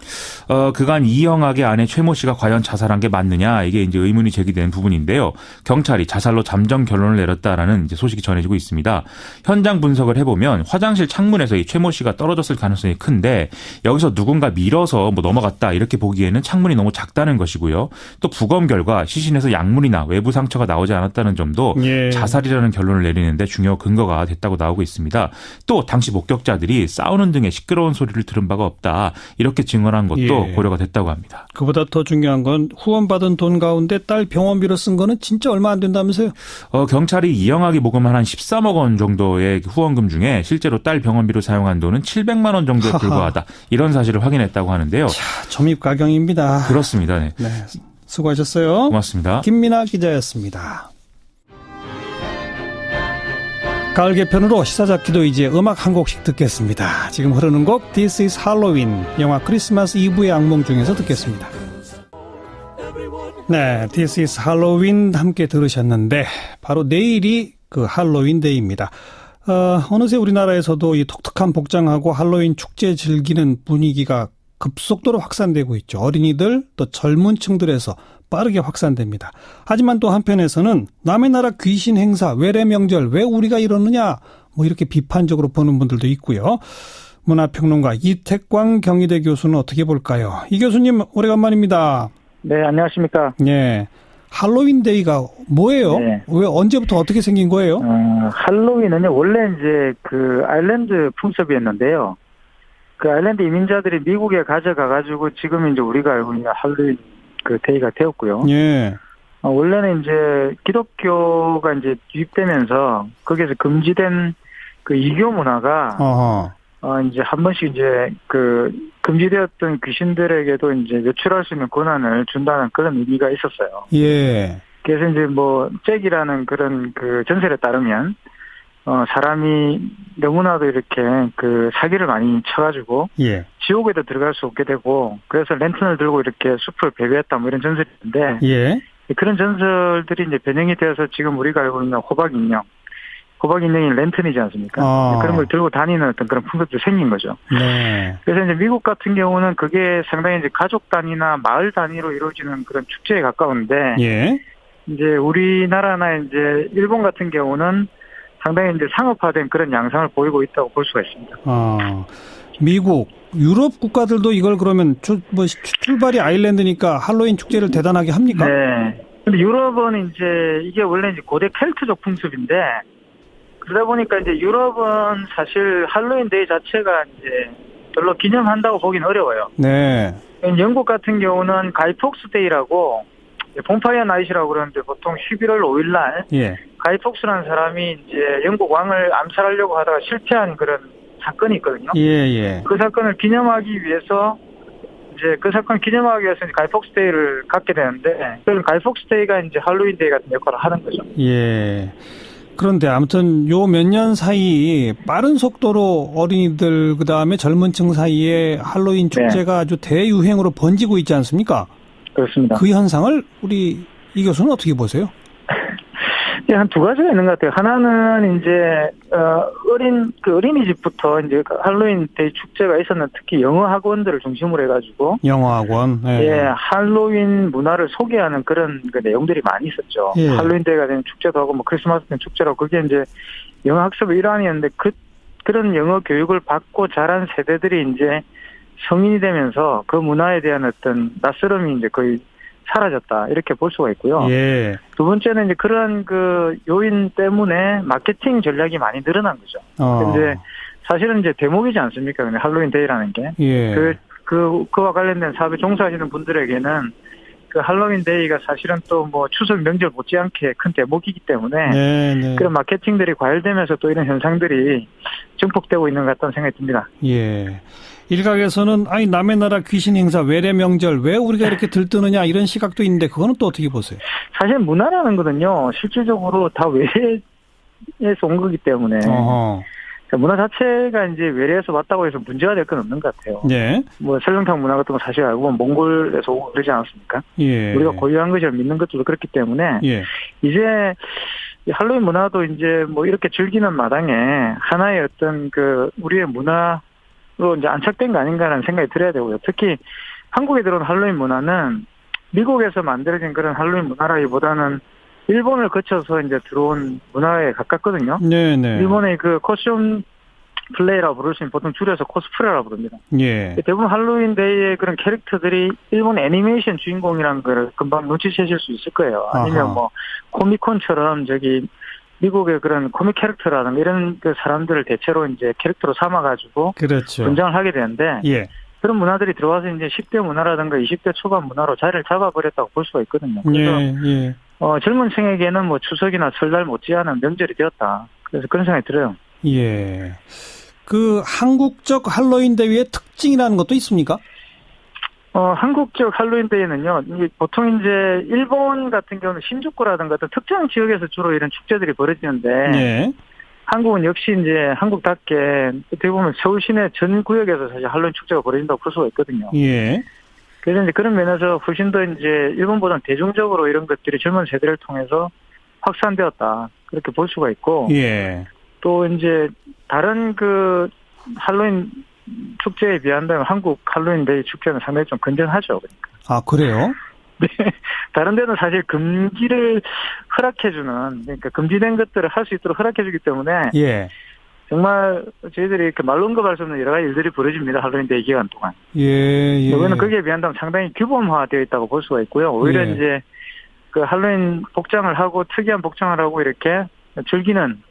그간 이영학의 아내 최모 씨가 과연 자살한 게 맞느냐, 이게 이제 의문이 제기되는 부분인데요. 경찰이 자살로 잠정 결론을 내렸다라는 이제 소식이 전해지고 있습니다. 현장 분석을 해보면 화장실 창문에서 이 최모 씨가 떨어졌을 가능성이 큰데 여기서 누군가 밀어서 뭐 넘어갔다 이렇게 보기에는 창문이 너무 작다는 것이고요. 또 부검 결과 시신에서 약물이나 외부 상처가 나오지 않았다는 점도 자살이라는 결론을 내리는데 중요 근거가 됐다고 나오고 있습니다. 또 당시 목격자들이 싸우는 등의 시끄러운 소리를 들은 바가 없다 이렇게 증언한 것도 고려가 됐다고 합니다. 그보다 더 중요한 건 후원받은 돈 가운데 딸 병원비로 쓴 거는 진짜 얼마 안 된다면서요? 경찰이 이영학이 모금한 한 13억 원 정도의 후원금 중에 실제로 딸 병원비로 사용한 돈은 700만 원 정도에 불과하다. 이런 사실을 확인했다고 하는데요. 자, 점입가경입니다. 그렇습니다. 네. 네, 수고하셨어요. 고맙습니다. 김민아 기자였습니다. 가을 개편으로 시사잡기도 이제 음악 한 곡씩 듣겠습니다. 지금 흐르는 곡 This is Halloween, 영화 크리스마스 이브의 악몽 중에서 듣겠습니다. 네, This is Halloween 함께 들으셨는데 바로 내일이 그 할로윈 데이입니다. 어느새 우리나라에서도 이 독특한 복장하고 할로윈 축제 즐기는 분위기가 급속도로 확산되고 있죠. 어린이들 또 젊은 층들에서 빠르게 확산됩니다. 하지만 또 한편에서는 남의 나라 귀신 행사, 외래 명절 왜 우리가 이러느냐 뭐 이렇게 비판적으로 보는 분들도 있고요. 문화평론가 이택광 경희대 교수는 어떻게 볼까요? 이 교수님 오래간만입니다. 네, 안녕하십니까. 네. 할로윈 데이가 뭐예요? 네. 왜 언제부터 어떻게 생긴 거예요? 할로윈은요, 원래 이제 그 아일랜드 풍습이었는데요. 그 아일랜드 이민자들이 미국에 가져가가지고 지금 이제 우리가 알고 있는 할로윈 그 데이가 되었고요. 예. 원래는 이제 기독교가 이제 유입되면서 거기에서 금지된 그 이교 문화가 이제 한 번씩 이제 그 금지되었던 귀신들에게도 이제 외출할 수 있는 권한을 준다는 그런 의미가 있었어요. 예. 그래서 이제 뭐 잭이라는 그런 그 전설에 따르면 사람이 너무나도 이렇게 그 사기를 많이 쳐가지고 지옥에도 들어갈 수 없게 되고 그래서 랜턴을 들고 이렇게 숲을 배회했다 뭐 이런 전설이 있는데 그런 전설들이 이제 변형이 되어서 지금 우리가 알고 있는 호박 인형이 랜턴이지 않습니까? 그런 걸 들고 다니는 어떤 그런 풍습도 생긴 거죠. 네. 그래서 이제 미국 같은 경우는 그게 상당히 이제 가족 단위나 마을 단위로 이루어지는 그런 축제에 가까운데 이제 우리나라나 이제 일본 같은 경우는 상당히 이제 상업화된 그런 양상을 보이고 있다고 볼 수가 있습니다. 미국, 유럽 국가들도 이걸 그러면 출발이 아일랜드니까 할로윈 축제를 대단하게 합니까? 네. 근데 유럽은 이제 이게 원래 이제 고대 켈트족 풍습인데 그러다 보니까 이제 유럽은 사실 할로윈 데이 자체가 이제 별로 기념한다고 보기는 어려워요. 네. 영국 같은 경우는 가이 폭스 데이라고 봄파이어 나잇이라고 그러는데 보통 11월 5일 날 가이 폭스라는 사람이 이제 영국 왕을 암살하려고 하다가 실패한 그런 사건이 있거든요. 그 사건을 기념하기 위해서 이제 그 사건을 기념하기 위해서 이제 가이 폭스 데이를 갖게 되는데 그런 가이 폭스 데이가 이제 할로윈 데이 같은 역할을 하는 거죠. 예. 그런데 아무튼 요 몇 년 사이 빠른 속도로 어린이들 그다음에 젊은 층 사이에 할로윈 축제가 아주 대유행으로 번지고 있지 않습니까? 그렇습니다. 그 현상을 우리 이 교수는 어떻게 보세요? 한 두 가지가 있는 것 같아요. 하나는 이제 어린이집부터 이제 할로윈 데이 축제가 있었는데 특히 영어 학원들을 중심으로 해가지고 영어 학원, 할로윈 문화를 소개하는 그런 그 내용들이 많이 있었죠. 할로윈 데이가 되면 축제도 하고 뭐 크리스마스 때는 축제라고 그게 이제 영어 학습의 일환이었는데 그런 영어 교육을 받고 자란 세대들이 이제 성인이 되면서 그 문화에 대한 어떤 낯설음이 이제 거의 사라졌다 이렇게 볼 수가 있고요. 두 번째는 이제 그런 그 요인 때문에 마케팅 전략이 많이 늘어난 거죠. 근데 사실은 이제 대목이지 않습니까? 근데 할로윈 데이라는 게 그와 관련된 사업에 종사하시는 분들에게는 그 할로윈 데이가 사실은 또 뭐 추석 명절 못지않게 큰 대목이기 때문에 그런 마케팅들이 과열되면서 또 이런 현상들이 증폭되고 있는 것 같다는 생각이 듭니다. 일각에서는 아니 남의 나라 귀신 행사 외래 명절 왜 우리가 이렇게 들뜨느냐 이런 시각도 있는데 그거는 또 어떻게 보세요? 사실 문화라는 거는요 실질적으로 다 외래에서 온 거기 때문에 문화 자체가 이제 외래에서 왔다고 해서 문제가 될 건 없는 것 같아요. 뭐 설렁탕 문화 같은 거 사실 알고 보면 몽골에서 오고 그러지 않았습니까? 우리가 고유한 것을 믿는 것도 그렇기 때문에 이제 이 할로윈 문화도 이제 뭐 이렇게 즐기는 마당에 하나의 어떤 그 우리의 문화로 이제 안착된 거 아닌가라는 생각이 들어야 되고요. 특히 한국에 들어온 할로윈 문화는 미국에서 만들어진 그런 할로윈 문화라기보다는 일본을 거쳐서 이제 들어온 문화에 가깝거든요. 네네. 일본의 그 코스튬 플레이라고 부를 수 있는 보통 줄여서 코스프레라고 부릅니다. 예. 대부분 할로윈 데이의 그런 캐릭터들이 일본 애니메이션 주인공이라는 걸 금방 눈치채실 수 있을 거예요. 아니면 아하. 뭐 코미콘처럼 저기 미국의 그런 코믹 캐릭터라든가 이런 그 사람들을 대체로 이제 캐릭터로 삼아가지고 그렇죠. 분장을 하게 되는데 예. 그런 문화들이 들어와서 이제 10대 문화라든가 20대 초반 문화로 자리를 잡아버렸다고 볼 수가 있거든요. 그래서 예. 젊은 층에게는 뭐 추석이나 설날 못지않은 명절이 되었다. 그래서 그런 생각이 들어요. 예. 그 한국적 할로윈 대회의 특징이라는 것도 있습니까? 한국적 할로윈 데이는요, 보통 이제 일본 같은 경우는 신주쿠라든가 어떤 특정 지역에서 주로 이런 축제들이 벌어지는데, 예. 한국은 역시 이제 한국답게 어떻게 보면 서울 시내 전 구역에서 사실 할로윈 축제가 벌어진다고 볼 수가 있거든요. 예. 그래서 이제 그런 면에서 훨씬 더 이제 일본보다는 대중적으로 이런 것들이 젊은 세대를 통해서 확산되었다. 그렇게 볼 수가 있고, 예. 또 이제 다른 그 할로윈 축제에 비한다면 한국 할로윈 데이 축제는 상당히 좀 건전하죠. 그러니까. 아, 그래요? 네. 다른 데는 사실 금지를 허락해주는, 그러니까 금지된 것들을 할 수 있도록 허락해주기 때문에. 예. 정말 저희들이 이렇게 말로 언급할 수 없는 여러 가지 일들이 벌어집니다. 할로윈 데이 기간 동안. 예. 이거는 거기에 비한다면 상당히 규범화되어 있다고 볼 수가 있고요. 오히려 예. 이제 그 할로윈 복장을 하고 특이한 복장을 하고 이렇게 즐기는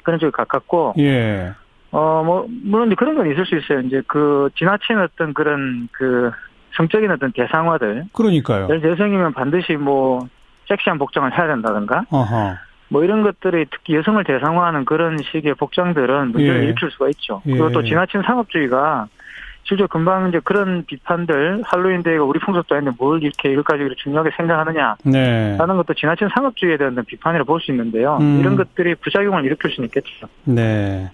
그런 쪽에 가깝고. 예. 물론 이제 그런 건 있을 수 있어요. 이제 그 지나친 어떤 그런 그 성적인 어떤 대상화들. 그러니까요. 여성이면 반드시 뭐 섹시한 복장을 해야 된다든가. 어허. 뭐 이런 것들이 특히 여성을 대상화하는 그런 식의 복장들은 문제를 예. 일으킬 수가 있죠. 예. 그리고 또 지나친 상업주의가 실제 금방 이제 그런 비판들 할로윈 데이가 우리 풍속도 아닌데 뭘 이렇게 이것까지 중요하게 생각하느냐. 네. 라는 것도 지나친 상업주의에 대한 비판이라고 볼 수 있는데요. 이런 것들이 부작용을 일으킬 수는 있겠죠. 네.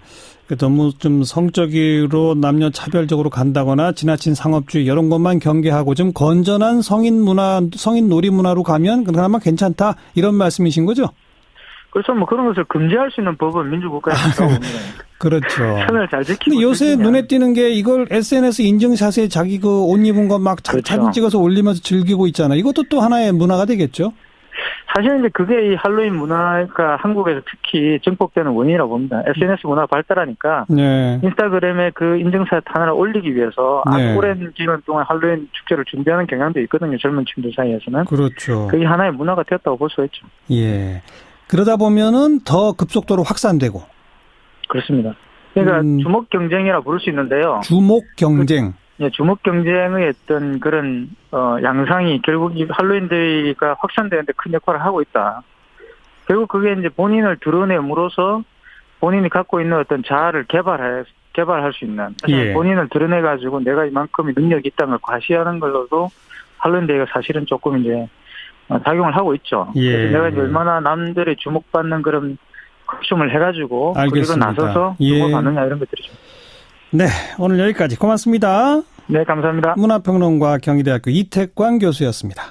너무 좀 성적으로 남녀 차별적으로 간다거나 지나친 상업주의 이런 것만 경계하고 좀 건전한 성인 문화, 성인 놀이 문화로 가면 그나마 괜찮다 이런 말씀이신 거죠? 그래서 뭐 그런 것을 금지할 수 있는 법은 민주국가에 있다고 봅니다. 그렇죠. 선을 잘 지키고. 근데 요새 눈에 띄는 게 이걸 SNS 인증샷에 자기 그 옷 입은 거 막 그렇죠. 사진 찍어서 올리면서 즐기고 있잖아요. 이것도 또 하나의 문화가 되겠죠? 사실 이제 그게 이 할로윈 문화가 한국에서 특히 증폭되는 원인이라고 봅니다. SNS 문화가 발달하니까 네. 인스타그램에 그 인증샷 하나를 올리기 위해서 네. 아주 오랜 기간 동안 할로윈 축제를 준비하는 경향도 있거든요. 젊은 층들 사이에서는. 그렇죠. 그게 하나의 문화가 되었다고 볼 수가 있죠. 예. 그러다 보면은 더 급속도로 확산되고. 그렇습니다. 그러니까 주목 경쟁이라 부를 수 있는데요. 주목 경쟁. 주목 경쟁의 어떤 그런 양상이 결국 이 할로윈 데이가 확산되는데 큰 역할을 하고 있다. 결국 그게 이제 본인을 드러내므로써 본인이 갖고 있는 어떤 자아를 개발할 수 있는 예. 본인을 드러내 가지고 내가 이만큼의 능력이 있다는 걸 과시하는 걸로도 할로윈 데이가 사실은 조금 이제 작용을 하고 있죠. 예. 그래서 내가 이제 얼마나 남들의 주목받는 그런 코스튬을 해가지고 그리고 알겠습니다. 나서서 예. 주목받느냐 이런 것들이죠. 네, 오늘 여기까지 고맙습니다. 네, 감사합니다. 문화평론가 경희대학교 이택광 교수였습니다.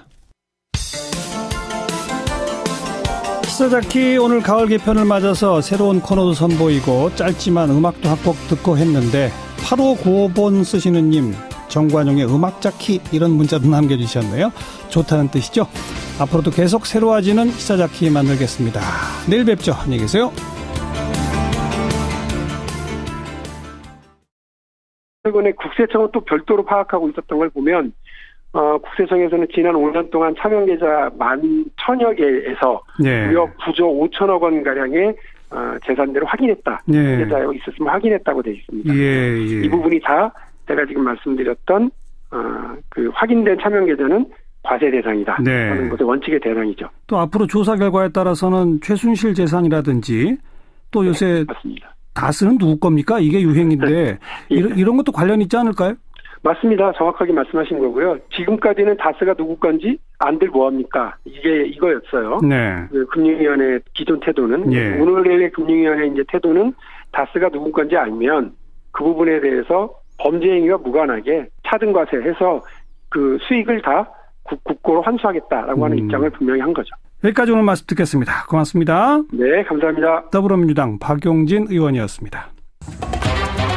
시사자키 오늘 가을 개편을 맞아서 새로운 코너도 선보이고 짧지만 음악도 한 곡 듣고 했는데 8595번 쓰시는 님 정관용의 음악자키 이런 문자도 남겨주셨네요. 좋다는 뜻이죠. 앞으로도 계속 새로워지는 시사자키 만들겠습니다. 내일 뵙죠. 안녕히 계세요. 최근에 국세청은 또 별도로 파악하고 있었던 걸 보면 국세청에서는 지난 5년 동안 차명 계좌 11,000여 개에서 네. 무려 9조 5천억 원 가량의 재산들을 확인했다. 네. 계좌에 있었으면 확인했다고 되어 있습니다. 예. 이 부분이 다 제가 지금 말씀드렸던 그 확인된 차명 계좌는 과세 대상이다. 네. 하는 것의 원칙의 대상이죠. 또 앞으로 조사 결과에 따라서는 최순실 재산이라든지 또 요새 맞습니다. 다스는 누구 겁니까? 이게 유행인데 이런 것도 관련 있지 않을까요? 맞습니다. 정확하게 말씀하신 거고요. 지금까지는 다스가 누구 건지 안들 뭐합니까? 이거였어요. 네. 그 금융위원회 기존 태도는 예. 오늘의 금융위원회 이제 태도는 다스가 누구 건지 알면 그 부분에 대해서 범죄 행위와 무관하게 차등과세해서 그 수익을 다 국고로 환수하겠다라고 하는 입장을 분명히 한 거죠. 여기까지 오늘 말씀 듣겠습니다. 고맙습니다. 네, 감사합니다. 더불어민주당 박용진 의원이었습니다.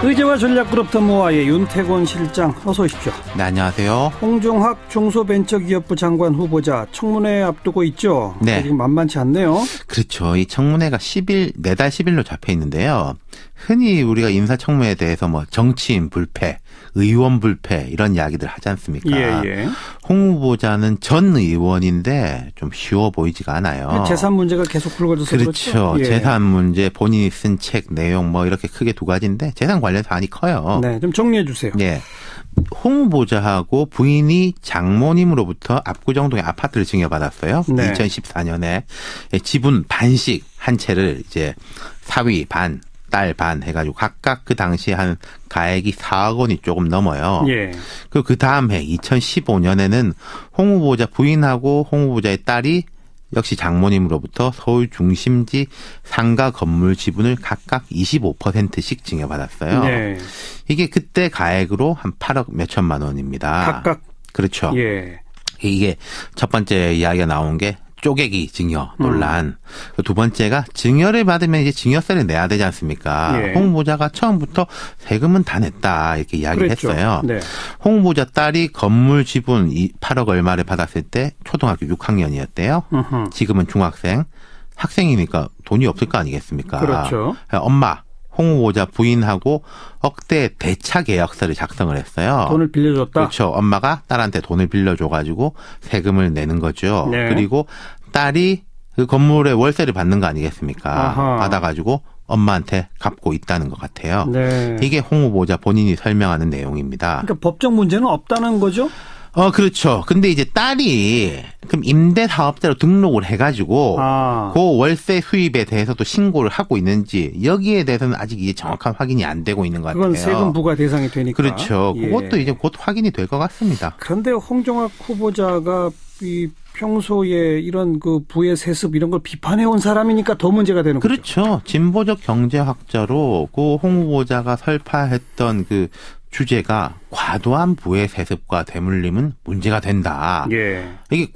의제와 전략그룹 더모아의 윤태곤 실장 어서 오십시오. 네, 안녕하세요. 홍종학 중소벤처기업부 장관 후보자 청문회 앞두고 있죠. 네. 지금 만만치 않네요. 그렇죠. 이 청문회가 내달 10일로 잡혀 있는데요. 흔히 우리가 인사청문회에 대해서 뭐 정치인 불패, 의원 불패 이런 이야기들 하지 않습니까? 예. 홍 후보자는 전 의원인데 좀 쉬워 보이지가 않아요. 재산 문제가 계속 불거져서 그렇죠. 예. 재산 문제, 본인이 쓴 책 내용 뭐 이렇게 크게 두 가지인데 재산 관련 사안이 커요. 네, 좀 정리해 주세요. 네. 홍 후보자하고 부인이 장모님으로부터 압구정동의 아파트를 증여받았어요. 네. 2014년에 지분 반씩 한 채를 이제 사위 반, 딸 반 해가지고 각각 그 당시에 한 가액이 4억 원이 조금 넘어요. 예. 그 다음 해 2015년에는 홍 후보자 부인하고 홍 후보자의 딸이 역시 장모님으로부터 서울 중심지 상가 건물 지분을 각각 25%씩 증여받았어요. 네. 이게 그때 가액으로 한 8억 몇천만 원입니다. 각각. 그렇죠. 예. 이게 첫 번째 이야기가 나온 게 쪼개기 증여 논란. 두 번째가 증여를 받으면 이제 증여세를 내야 되지 않습니까? 예. 홍 후보자가 처음부터 세금은 다 냈다 이렇게 이야기를 그랬죠. 했어요. 네. 홍 후보자 딸이 건물 지분 8억 얼마를 받았을 때 초등학교 6학년이었대요. 지금은 중학생. 학생이니까 돈이 없을 거 아니겠습니까? 그렇죠. 엄마, 홍 후보자 부인하고 억대 대차 계약서를 작성을 했어요. 돈을 빌려줬다? 그렇죠. 엄마가 딸한테 돈을 빌려줘가지고 세금을 내는 거죠. 네. 그리고 딸이 그 건물에 월세를 받는 거 아니겠습니까? 아하. 받아가지고 엄마한테 갚고 있다는 것 같아요. 네. 이게 홍 후보자 본인이 설명하는 내용입니다. 그러니까 법적 문제는 없다는 거죠? 그렇죠. 근데 이제 딸이 그럼 임대사업자로 등록을 해가지고 그 월세 수입에 대해서도 신고를 하고 있는지 여기에 대해서는 아직 이제 정확한 확인이 안 되고 있는 것 같아요. 그건 세금 부과 대상이 되니까. 그렇죠. 예. 그것도 이제 곧 확인이 될 것 같습니다. 그런데 홍종학 후보자가 이 평소에 이런 그 부의 세습 이런 걸 비판해온 사람이니까 더 문제가 되는 거죠. 그렇죠. 진보적 경제학자로 그 홍 후보자가 설파했던 그 주제가 과도한 부의 세습과 대물림은 문제가 된다. 예. 이게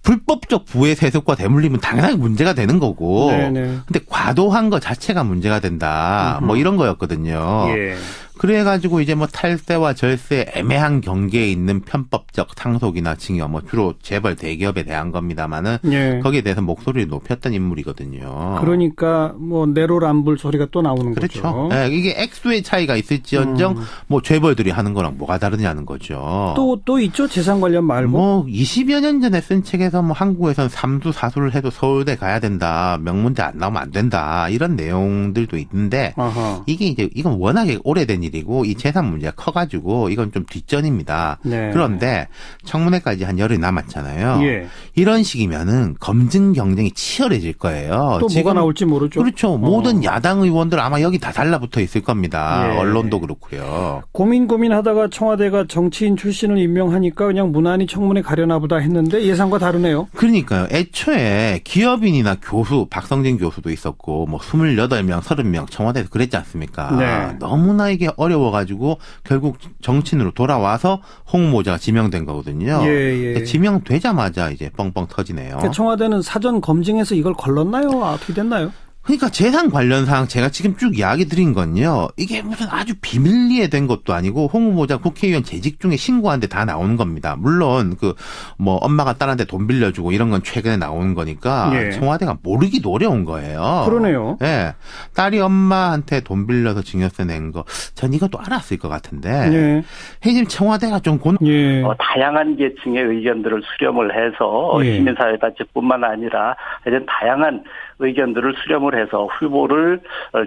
불법적 부의 세습과 대물림은 당연하게 문제가 되는 거고. 네네. 근데 과도한 것 자체가 문제가 된다. 뭐 이런 거였거든요. 예. 그래가지고 이제 뭐 탈세와 절세 애매한 경계에 있는 편법적 상속이나 징여 뭐 주로 재벌 대기업에 대한 겁니다만은 예. 거기에 대해서 목소리를 높였던 인물이거든요. 그러니까 뭐 내로남불 소리가 또 나오는 그렇죠. 거죠. 네, 이게 액수의 차이가 있을지언정 뭐 재벌들이 하는 거랑 뭐가 다르냐는 거죠. 또 있죠? 재산 관련 말고. 뭐 20여 년 전에 쓴 책에서 뭐 한국에선 삼수 사수를 해도 서울대 가야 된다. 명문대 안 나오면 안 된다. 이런 내용들도 있는데 아하. 이건 워낙에 오래된 일이고 이 재산 문제가 커가지고 이건 좀 뒷전입니다. 네. 그런데 청문회까지 한 열흘 남았잖아요. 예. 이런 식이면은 검증 경쟁이 치열해질 거예요. 또 지금 뭐가 나올지 모르죠. 그렇죠. 모든 야당 의원들 아마 여기 다 달라붙어 있을 겁니다. 예. 언론도 그렇고요. 고민하다가 청와대가 정치인 출신을 임명하니까 그냥 무난히 청문회 가려나 보다 했는데 예상과 다르네요. 그러니까요. 애초에 기업인이나 교수, 박성진 교수도 있었고 뭐 28명, 30명 청와대에서 그랬지 않습니까? 네. 너무나 이게 어려워가지고 결국 정치인으로 돌아와서 홍 후보자가 지명된 거거든요. 예. 지명되자마자 이제 뻥뻥 터지네요. 그러니까 청와대는 사전 검증해서 이걸 걸렀나요? 어떻게 됐나요? 그러니까 재산 관련 사항 제가 지금 쭉 이야기 드린 건요. 이게 무슨 아주 비밀리에 된 것도 아니고 홍 후보자 국회의원 재직 중에 신고한데 다 나오는 겁니다. 물론 그 뭐 엄마가 딸한테 돈 빌려주고 이런 건 최근에 나오는 거니까 예. 청와대가 모르기도 어려운 거예요. 그러네요. 예. 딸이 엄마한테 돈 빌려서 증여세 낸 거 전 이것도 알았을 것 같은데. 예. 지금 청와대가 좀 예. 다양한 계층의 의견들을 수렴을 해서 예. 시민사회단체뿐만 아니라 하여튼 다양한 의견들을 수렴을 해서 후보를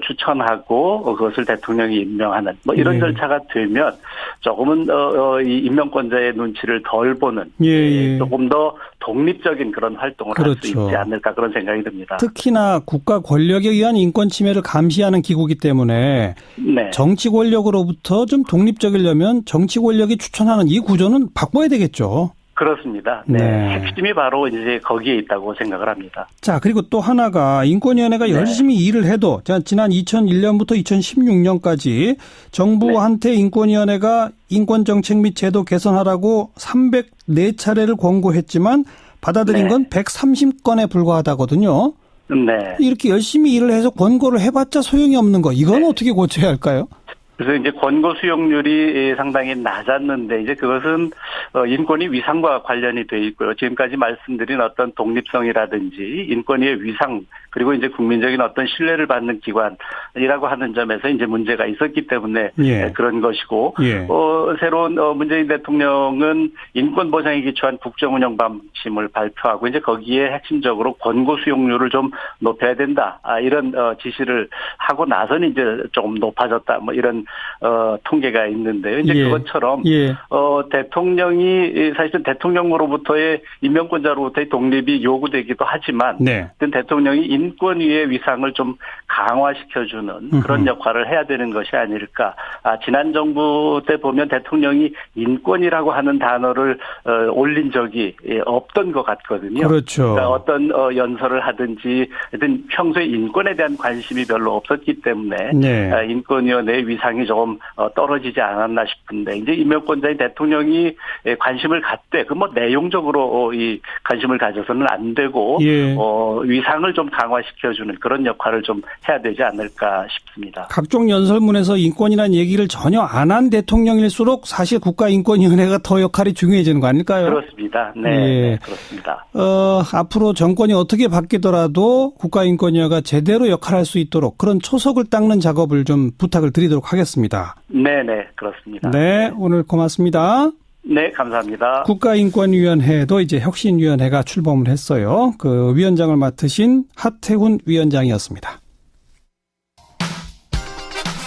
추천하고 그것을 대통령이 임명하는 뭐 이런 예. 절차가 되면 조금은 이 임명권자의 눈치를 덜 보는 예. 조금 더 독립적인 그런 활동을 할 수 그렇죠. 있지 않을까 그런 생각이 듭니다. 특히나 국가 권력에 의한 인권 침해를 감시하는 기구이기 때문에 네. 정치 권력으로부터 좀 독립적이려면 정치 권력이 추천하는 이 구조는 바꿔야 되겠죠. 그렇습니다. 네. 핵심이 바로 이제 거기에 있다고 생각을 합니다. 자, 그리고 또 하나가 인권위원회가 열심히 일을 해도 지난 2001년부터 2016년까지 정부한테 인권위원회가 인권정책 및 제도 개선하라고 304차례를 권고했지만 받아들인 네. 건 130건에 불과하다거든요. 네. 이렇게 열심히 일을 해서 권고를 해봤자 소용이 없는 거. 이건 어떻게 고쳐야 할까요? 그래서 이제 권고 수용률이 상당히 낮았는데 이제 그것은 인권위 위상과 관련이 돼 있고요. 지금까지 말씀드린 어떤 독립성이라든지 인권위의 위상 그리고 이제 국민적인 어떤 신뢰를 받는 기관이라고 하는 점에서 이제 문제가 있었기 때문에 예. 그런 것이고 예. 새로운 문재인 대통령은 인권 보장에 기초한 국정 운영 방침을 발표하고 이제 거기에 핵심적으로 권고 수용률을 좀 높여야 된다. 이런 지시를 하고 나서는 이제 조금 높아졌다. 뭐 이런 통계가 있는데요. 이제 예. 그것처럼 예. 대통령이 사실은 대통령으로부터의 임명권자로부터의 독립이 요구되기도 하지만 네. 대통령이 인권위의 위상을 좀 강화시켜주는 그런 역할을 해야 되는 것이 아닐까. 지난 정부 때 보면 대통령이 인권이라고 하는 단어를 올린 적이 없던 것 같거든요. 그렇죠. 그러니까 어떤 연설을 하든지 하여튼 평소에 인권에 대한 관심이 별로 없었기 때문에 네. 인권위원회의 위상이 조금 떨어지지 않았나 싶은데 이제 임명권자인 대통령이 관심을 갖되 그 뭐 내용적으로 이 관심을 가져서는 안 되고 예. 위상을 좀 강화시켜주는 그런 역할을 좀 해야 되지 않을까 싶습니다. 각종 연설문에서 인권이라는 얘기를 전혀 안 한 대통령일수록 사실 국가인권위원회가 더 역할이 중요해지는 거 아닐까요? 그렇습니다. 네, 예. 네 그렇습니다. 앞으로 정권이 어떻게 바뀌더라도 국가인권위원회가 제대로 역할할 수 있도록 그런 초석을 닦는 작업을 좀 부탁을 드리도록 하겠습니다. 네, 네 그렇습니다. 네, 오늘 고맙습니다. 네, 감사합니다. 국가인권위원회도 이제 혁신위원회가 출범을 했어요. 그 위원장을 맡으신 하태훈 위원장이었습니다.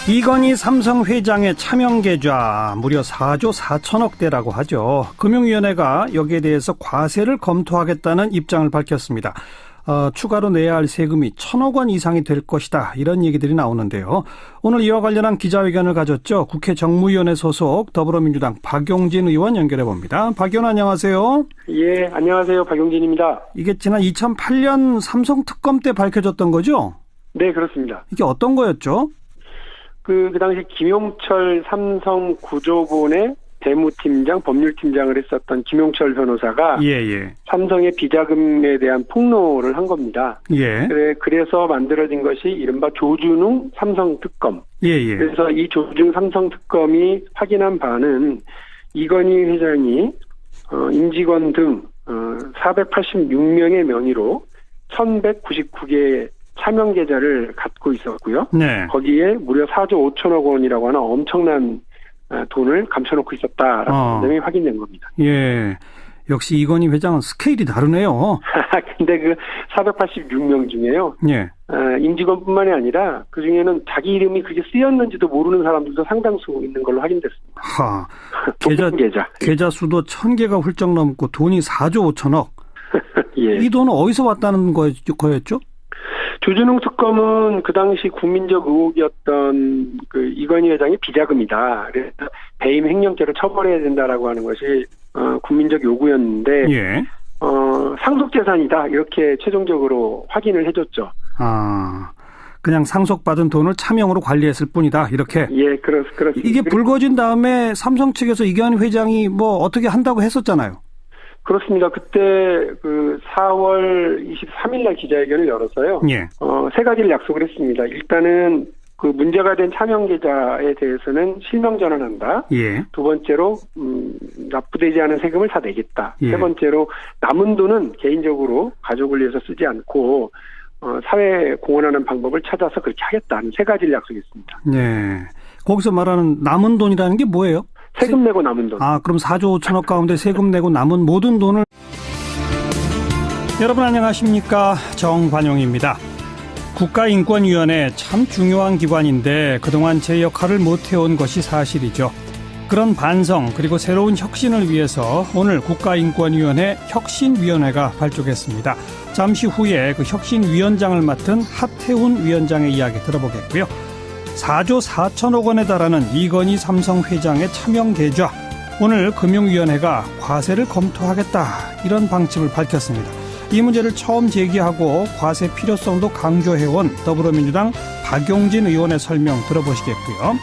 이건희 삼성 회장의 차명 계좌 무려 4조 4천억대라고 하죠. 금융위원회가 여기에 대해서 과세를 검토하겠다는 입장을 밝혔습니다. 추가로 내야 할 세금이 1,000억 원 이상이 될 것이다. 이런 얘기들이 나오는데요. 오늘 이와 관련한 기자회견을 가졌죠. 국회 정무위원회 소속 더불어민주당 박용진 의원 연결해 봅니다. 박 의원 안녕하세요. 예, 안녕하세요. 박용진입니다. 이게 지난 2008년 삼성 특검 때 밝혀졌던 거죠? 네, 그렇습니다. 이게 어떤 거였죠? 그 당시 김용철 삼성 구조본의 대무팀장, 법률팀장을 했었던 김용철 변호사가 예. 삼성의 비자금에 대한 폭로를 한 겁니다. 예. 그래서 만들어진 것이 이른바 조준웅 삼성특검. 예. 그래서 이 조준웅 삼성특검이 확인한 바는 이건희 회장이 임직원 등 486명의 명의로 1199개의 차명 계좌를 갖고 있었고요. 네. 거기에 무려 4조 5천억 원이라고 하는 엄청난 돈을 감춰놓고 있었다라는 점이 확인된 겁니다. 예. 역시 이건희 회장은 스케일이 다르네요. 근데 그 486명 중에요. 예. 임직원뿐만이 아니라 그 중에는 자기 이름이 그렇게 쓰였는지도 모르는 사람들도 상당수 있는 걸로 확인됐습니다. 계좌 수도 1,000개가 훌쩍 넘고 돈이 4조 5천억. 예. 이 돈은 어디서 왔다는 거였죠? 조준웅 특검은 그 당시 국민적 의혹이었던 그 이건희 회장의 비자금이다. 그래서 배임 횡령죄로 처벌해야 된다라고 하는 것이 국민적 요구였는데 예. 상속재산이다 이렇게 최종적으로 확인을 해줬죠. 그냥 상속받은 돈을 차명으로 관리했을 뿐이다 이렇게. 예, 그렇습니다. 이게 불거진 다음에 삼성 측에서 이건희 회장이 뭐 어떻게 한다고 했었잖아요. 그렇습니다. 그때 그 4월 23일 날 기자회견을 열어서요. 예. 세 가지를 약속을 했습니다. 일단은 그 문제가 된 차명 계좌에 대해서는 실명 전환한다. 예. 두 번째로 납부되지 않은 세금을 다 내겠다. 예. 세 번째로 남은 돈은 개인적으로 가족을 위해서 쓰지 않고 사회에 공헌하는 방법을 찾아서 그렇게 하겠다는 세 가지를 약속했습니다. 네. 거기서 말하는 남은 돈이라는 게 뭐예요? 세금 내고 남은 돈. 그럼 4조 5천억 가운데 세금 내고 남은 모든 돈을. 여러분 안녕하십니까? 정관용입니다. 국가인권위원회 참 중요한 기관인데 그동안 제 역할을 못해온 것이 사실이죠. 그런 반성 그리고 새로운 혁신을 위해서 오늘 국가인권위원회 혁신위원회가 발족했습니다. 잠시 후에 그 혁신위원장을 맡은 하태훈 위원장의 이야기 들어보겠고요. 4조 4천억 원에 달하는 이건희 삼성 회장의 차명 계좌. 오늘 금융위원회가 과세를 검토하겠다 이런 방침을 밝혔습니다. 이 문제를 처음 제기하고 과세 필요성도 강조해온 더불어민주당 박용진 의원의 설명 들어보시겠고요.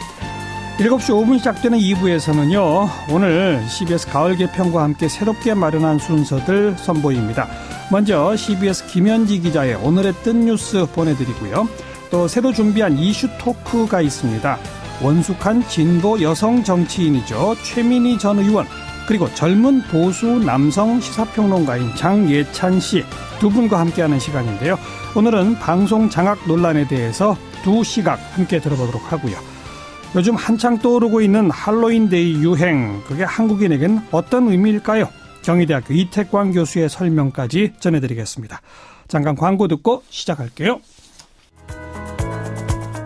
7시 5분 시작되는 2부에서는요. 오늘 CBS 가을 개편과 함께 새롭게 마련한 순서들 선보입니다. 먼저 CBS 김현지 기자의 오늘의 뜬 뉴스 보내드리고요. 또 새로 준비한 이슈 토크가 있습니다. 원숙한 진보 여성 정치인이죠. 최민희 전 의원, 그리고 젊은 보수 남성 시사평론가인 장예찬 씨 두 분과 함께하는 시간인데요. 오늘은 방송 장악 논란에 대해서 두 시각 함께 들어보도록 하고요. 요즘 한창 떠오르고 있는 할로윈데이 유행, 그게 한국인에겐 어떤 의미일까요? 경희대학교 이태광 교수의 설명까지 전해드리겠습니다. 잠깐 광고 듣고 시작할게요.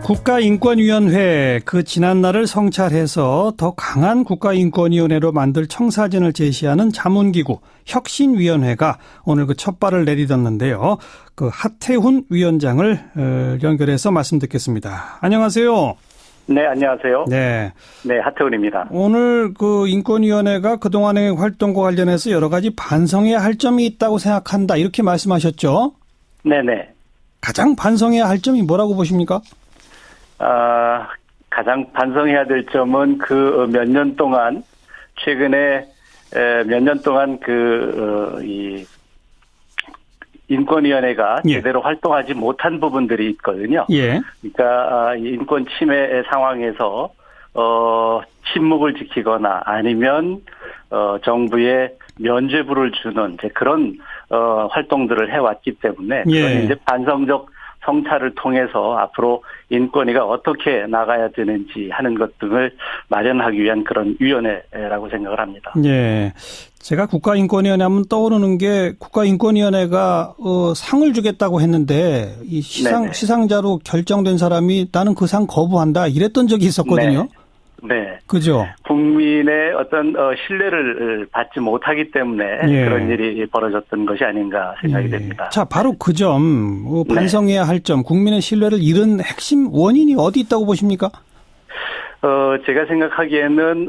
국가인권위원회, 그 지난날을 성찰해서 더 강한 국가인권위원회로 만들 청사진을 제시하는 자문기구 혁신위원회가 오늘 그 첫 발을 내딛었는데요. 그 하태훈 위원장을 연결해서 말씀 듣겠습니다. 안녕하세요. 네, 안녕하세요. 네. 네, 하태훈입니다. 오늘 그 인권위원회가 그동안의 활동과 관련해서 여러 가지 반성해야 할 점이 있다고 생각한다, 이렇게 말씀하셨죠? 네네. 가장 반성해야 할 점이 뭐라고 보십니까? 가장 반성해야 될 점은 그 몇 년 동안, 최근에 몇 년 동안 이 인권위원회가 제대로 활동하지 못한 부분들이 있거든요. 예. 그러니까 인권 침해 상황에서 침묵을 지키거나 아니면 정부에 면죄부를 주는 이제 그런 활동들을 해왔기 때문에 그건 이제 반성적 성찰을 통해서 앞으로 인권위가 어떻게 나가야 되는지 하는 것 등을 마련하기 위한 그런 위원회라고 생각을 합니다. 예. 제가 국가인권위원회 하면 떠오르는 게 국가인권위원회가 상을 주겠다고 했는데 이 시상자로 결정된 사람이 나는 그 상 거부한다, 이랬던 적이 있었거든요. 네. 그죠. 국민의 어떤 신뢰를 받지 못하기 때문에 그런 일이 벌어졌던 것이 아닌가 생각이 됩니다. 자, 바로 그 점, 반성해야 할 점, 국민의 신뢰를 잃은 핵심 원인이 어디 있다고 보십니까? 제가 생각하기에는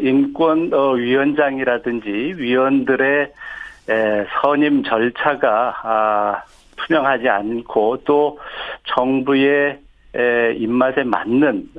인권위원장이라든지 위원들의 선임 절차가 투명하지 않고 또 정부의 입맛에 맞는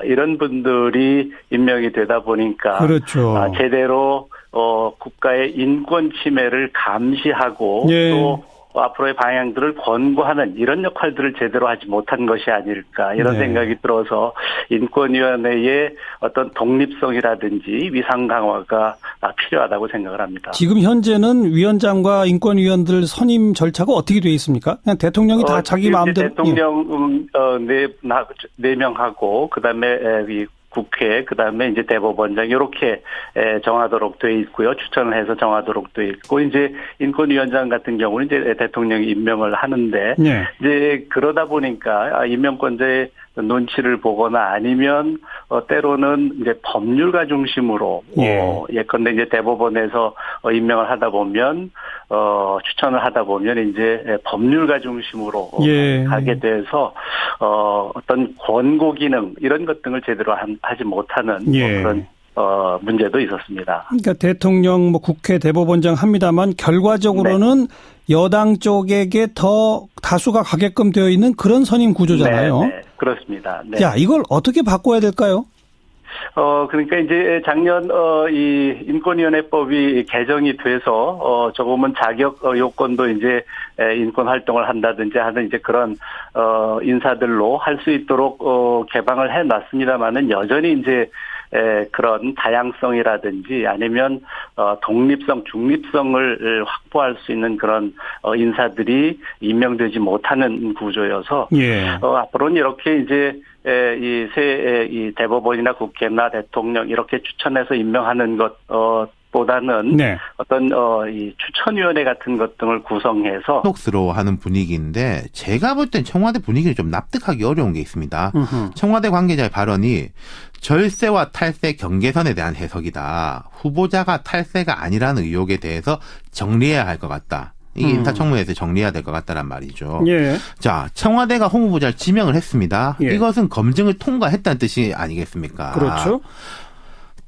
이런 분들이 임명이 되다 보니까 그렇죠. 제대로 국가의 인권 침해를 감시하고 또 앞으로의 방향들을 권고하는 이런 역할들을 제대로 하지 못한 것이 아닐까, 이런 생각이 들어서 인권위원회의 어떤 독립성이라든지 위상 강화가 필요하다고 생각을 합니다. 지금 현재는 위원장과 인권위원들 선임 절차가 어떻게 되어 있습니까? 그냥 대통령이 다 자기 마음대로. 대통령 4명하고 그다음에 국회, 그다음에 이제 대법원장 이렇게 정하도록 돼 있고요. 추천을 해서 정하도록 돼 있고, 이제 인권위원장 같은 경우는 이제 대통령이 임명을 하는데 이제 그러다 보니까 임명권자의 눈치를 보거나 아니면 때로는 이제 법률가 중심으로 예컨대 이제 대법원에서 임명을 하다 보면 추천을 하다 보면 이제 법률가 중심으로 가게 돼서 어떤 권고 기능 이런 것 등을 제대로 하지 못하는 그런 문제도 있었습니다. 그러니까 대통령, 국회, 대법원장 합니다만 결과적으로는 여당 쪽에게 더 다수가 가게끔 되어 있는 그런 선임 구조잖아요. 네, 그렇습니다. 네. 자, 이걸 어떻게 바꿔야 될까요? 그러니까 이제 작년 이 인권위원회법이 개정이 돼서 조금은 자격 요건도 이제 인권 활동을 한다든지 하는 이제 그런 인사들로 할 수 있도록 개방을 해 놨습니다만은 여전히 이제 그런 다양성이라든지 아니면 독립성, 중립성을 확보할 수 있는 그런 인사들이 임명되지 못하는 구조여서 앞으로는 이렇게 이제 이 대법원이나 국회나 대통령 이렇게 추천해서 임명하는 것 보다는 어떤 이 추천위원회 같은 것 등을 구성해서 속스러워하는 분위기인데 제가 볼 땐 청와대 분위기를 좀 납득하기 어려운 게 있습니다. 청와대 관계자의 발언이 절세와 탈세 경계선에 대한 해석이다. 후보자가 탈세가 아니라는 의혹에 대해서 정리해야 할 것 같다. 이게 인사청문회에서 정리해야 될 것 같다란 말이죠. 자, 청와대가 홍 후보자를 지명을 했습니다. 이것은 검증을 통과했다는 뜻이 아니겠습니까? 그렇죠.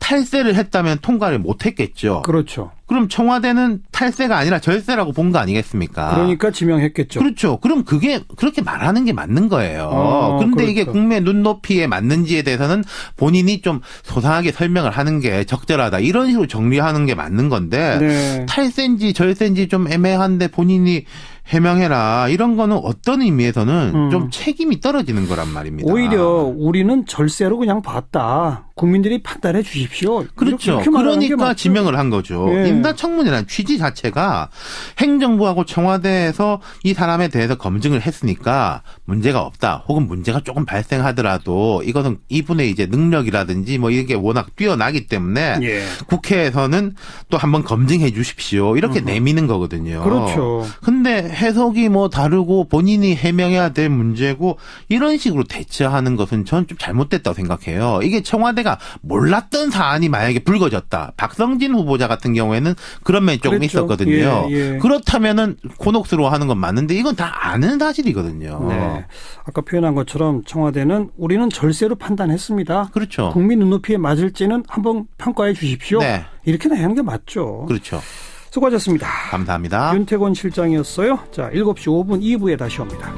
탈세를 했다면 통과를 못했겠죠. 그렇죠. 그럼 청와대는 탈세가 아니라 절세라고 본 거 아니겠습니까? 그러니까 지명했겠죠. 그렇죠. 그럼 그게 그렇게 말하는 게 맞는 거예요. 그런데 그렇죠. 이게 국민의 눈높이에 맞는지에 대해서는 본인이 좀 소상하게 설명을 하는 게 적절하다. 이런 식으로 정리하는 게 맞는 건데 네. 탈세인지 절세인지 좀 애매한데 본인이 해명해라. 이런 거는 어떤 의미에서는 좀 책임이 떨어지는 거란 말입니다. 오히려 우리는 절세로 그냥 봤다. 국민들이 판단해 주십시오. 그렇죠. 이렇게 말하는 게 그러니까 맞죠. 지명을 한 거죠. 예. 인사청문회라는 취지 자체가 행정부하고 청와대에서 이 사람에 대해서 검증을 했으니까 문제가 없다. 혹은 문제가 조금 발생하더라도 이것은 이분의 이제 능력이라든지 뭐 이게 워낙 뛰어나기 때문에 예. 국회에서는 또 한번 검증해 주십시오. 이렇게 내미는 거거든요. 그렇죠. 근데 해석이 뭐 다르고 본인이 해명해야 될 문제고 이런 식으로 대처하는 것은 저는 좀 잘못됐다고 생각해요. 이게 청와대가 몰랐던 사안이 만약에 불거졌다. 박성진 후보자 같은 경우에는 그런 면이 조금 그랬죠. 있었거든요. 예, 예. 그렇다면은 곤혹스러워하는 건 맞는데 이건 다 아는 사실이거든요. 네. 아까 표현한 것처럼 청와대는 우리는 절세로 판단했습니다. 그렇죠. 국민 눈높이에 맞을지는 한번 평가해 주십시오. 네. 이렇게 내는 게 맞죠. 그렇죠. 수고하셨습니다. 감사합니다. 윤태권 실장이었어요. 자, 7시 5분 2부에 다시 옵니다.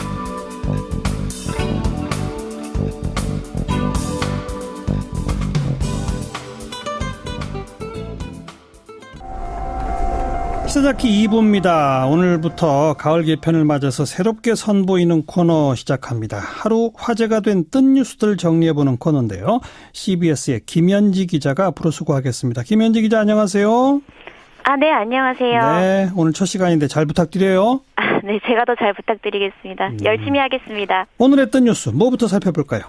시사자키 2부입니다. 오늘부터 가을 개편을 맞아서 새롭게 선보이는 코너 시작합니다. 하루 화제가 된 뜬 뉴스들 정리해보는 코너인데요. CBS의 김현지 기자가 앞으로 수고하겠습니다. 김현지 기자 안녕하세요. 네, 안녕하세요. 네, 오늘 첫 시간인데 잘 부탁드려요. 네, 제가 더 잘 부탁드리겠습니다. 열심히 하겠습니다. 오늘의 뜬 뉴스 뭐부터 살펴볼까요?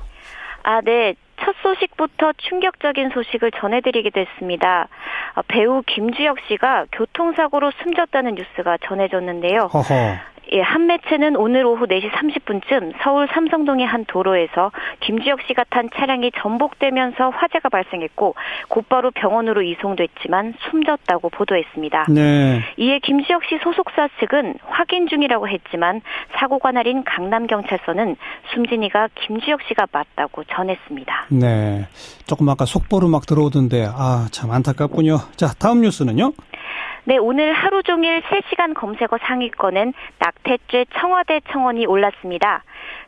네. 첫 소식부터 충격적인 소식을 전해드리기도 했습니다. 배우 김주혁 씨가 교통사고로 숨졌다는 뉴스가 전해졌는데요. 허허. 예, 한 매체는 오늘 오후 4시 30분쯤 서울 삼성동의 한 도로에서 김주혁 씨가 탄 차량이 전복되면서 화재가 발생했고 곧바로 병원으로 이송됐지만 숨졌다고 보도했습니다. 네. 이에 김주혁 씨 소속사 측은 확인 중이라고 했지만 사고가 날인 강남경찰서는 숨진 이가 김주혁 씨가 맞다고 전했습니다. 네. 조금 아까 속보로 막 들어오던데 참 안타깝군요. 자, 다음 뉴스는요? 네, 오늘 하루 종일 실시간 검색어 상위권엔 낙태죄 청와대 청원이 올랐습니다.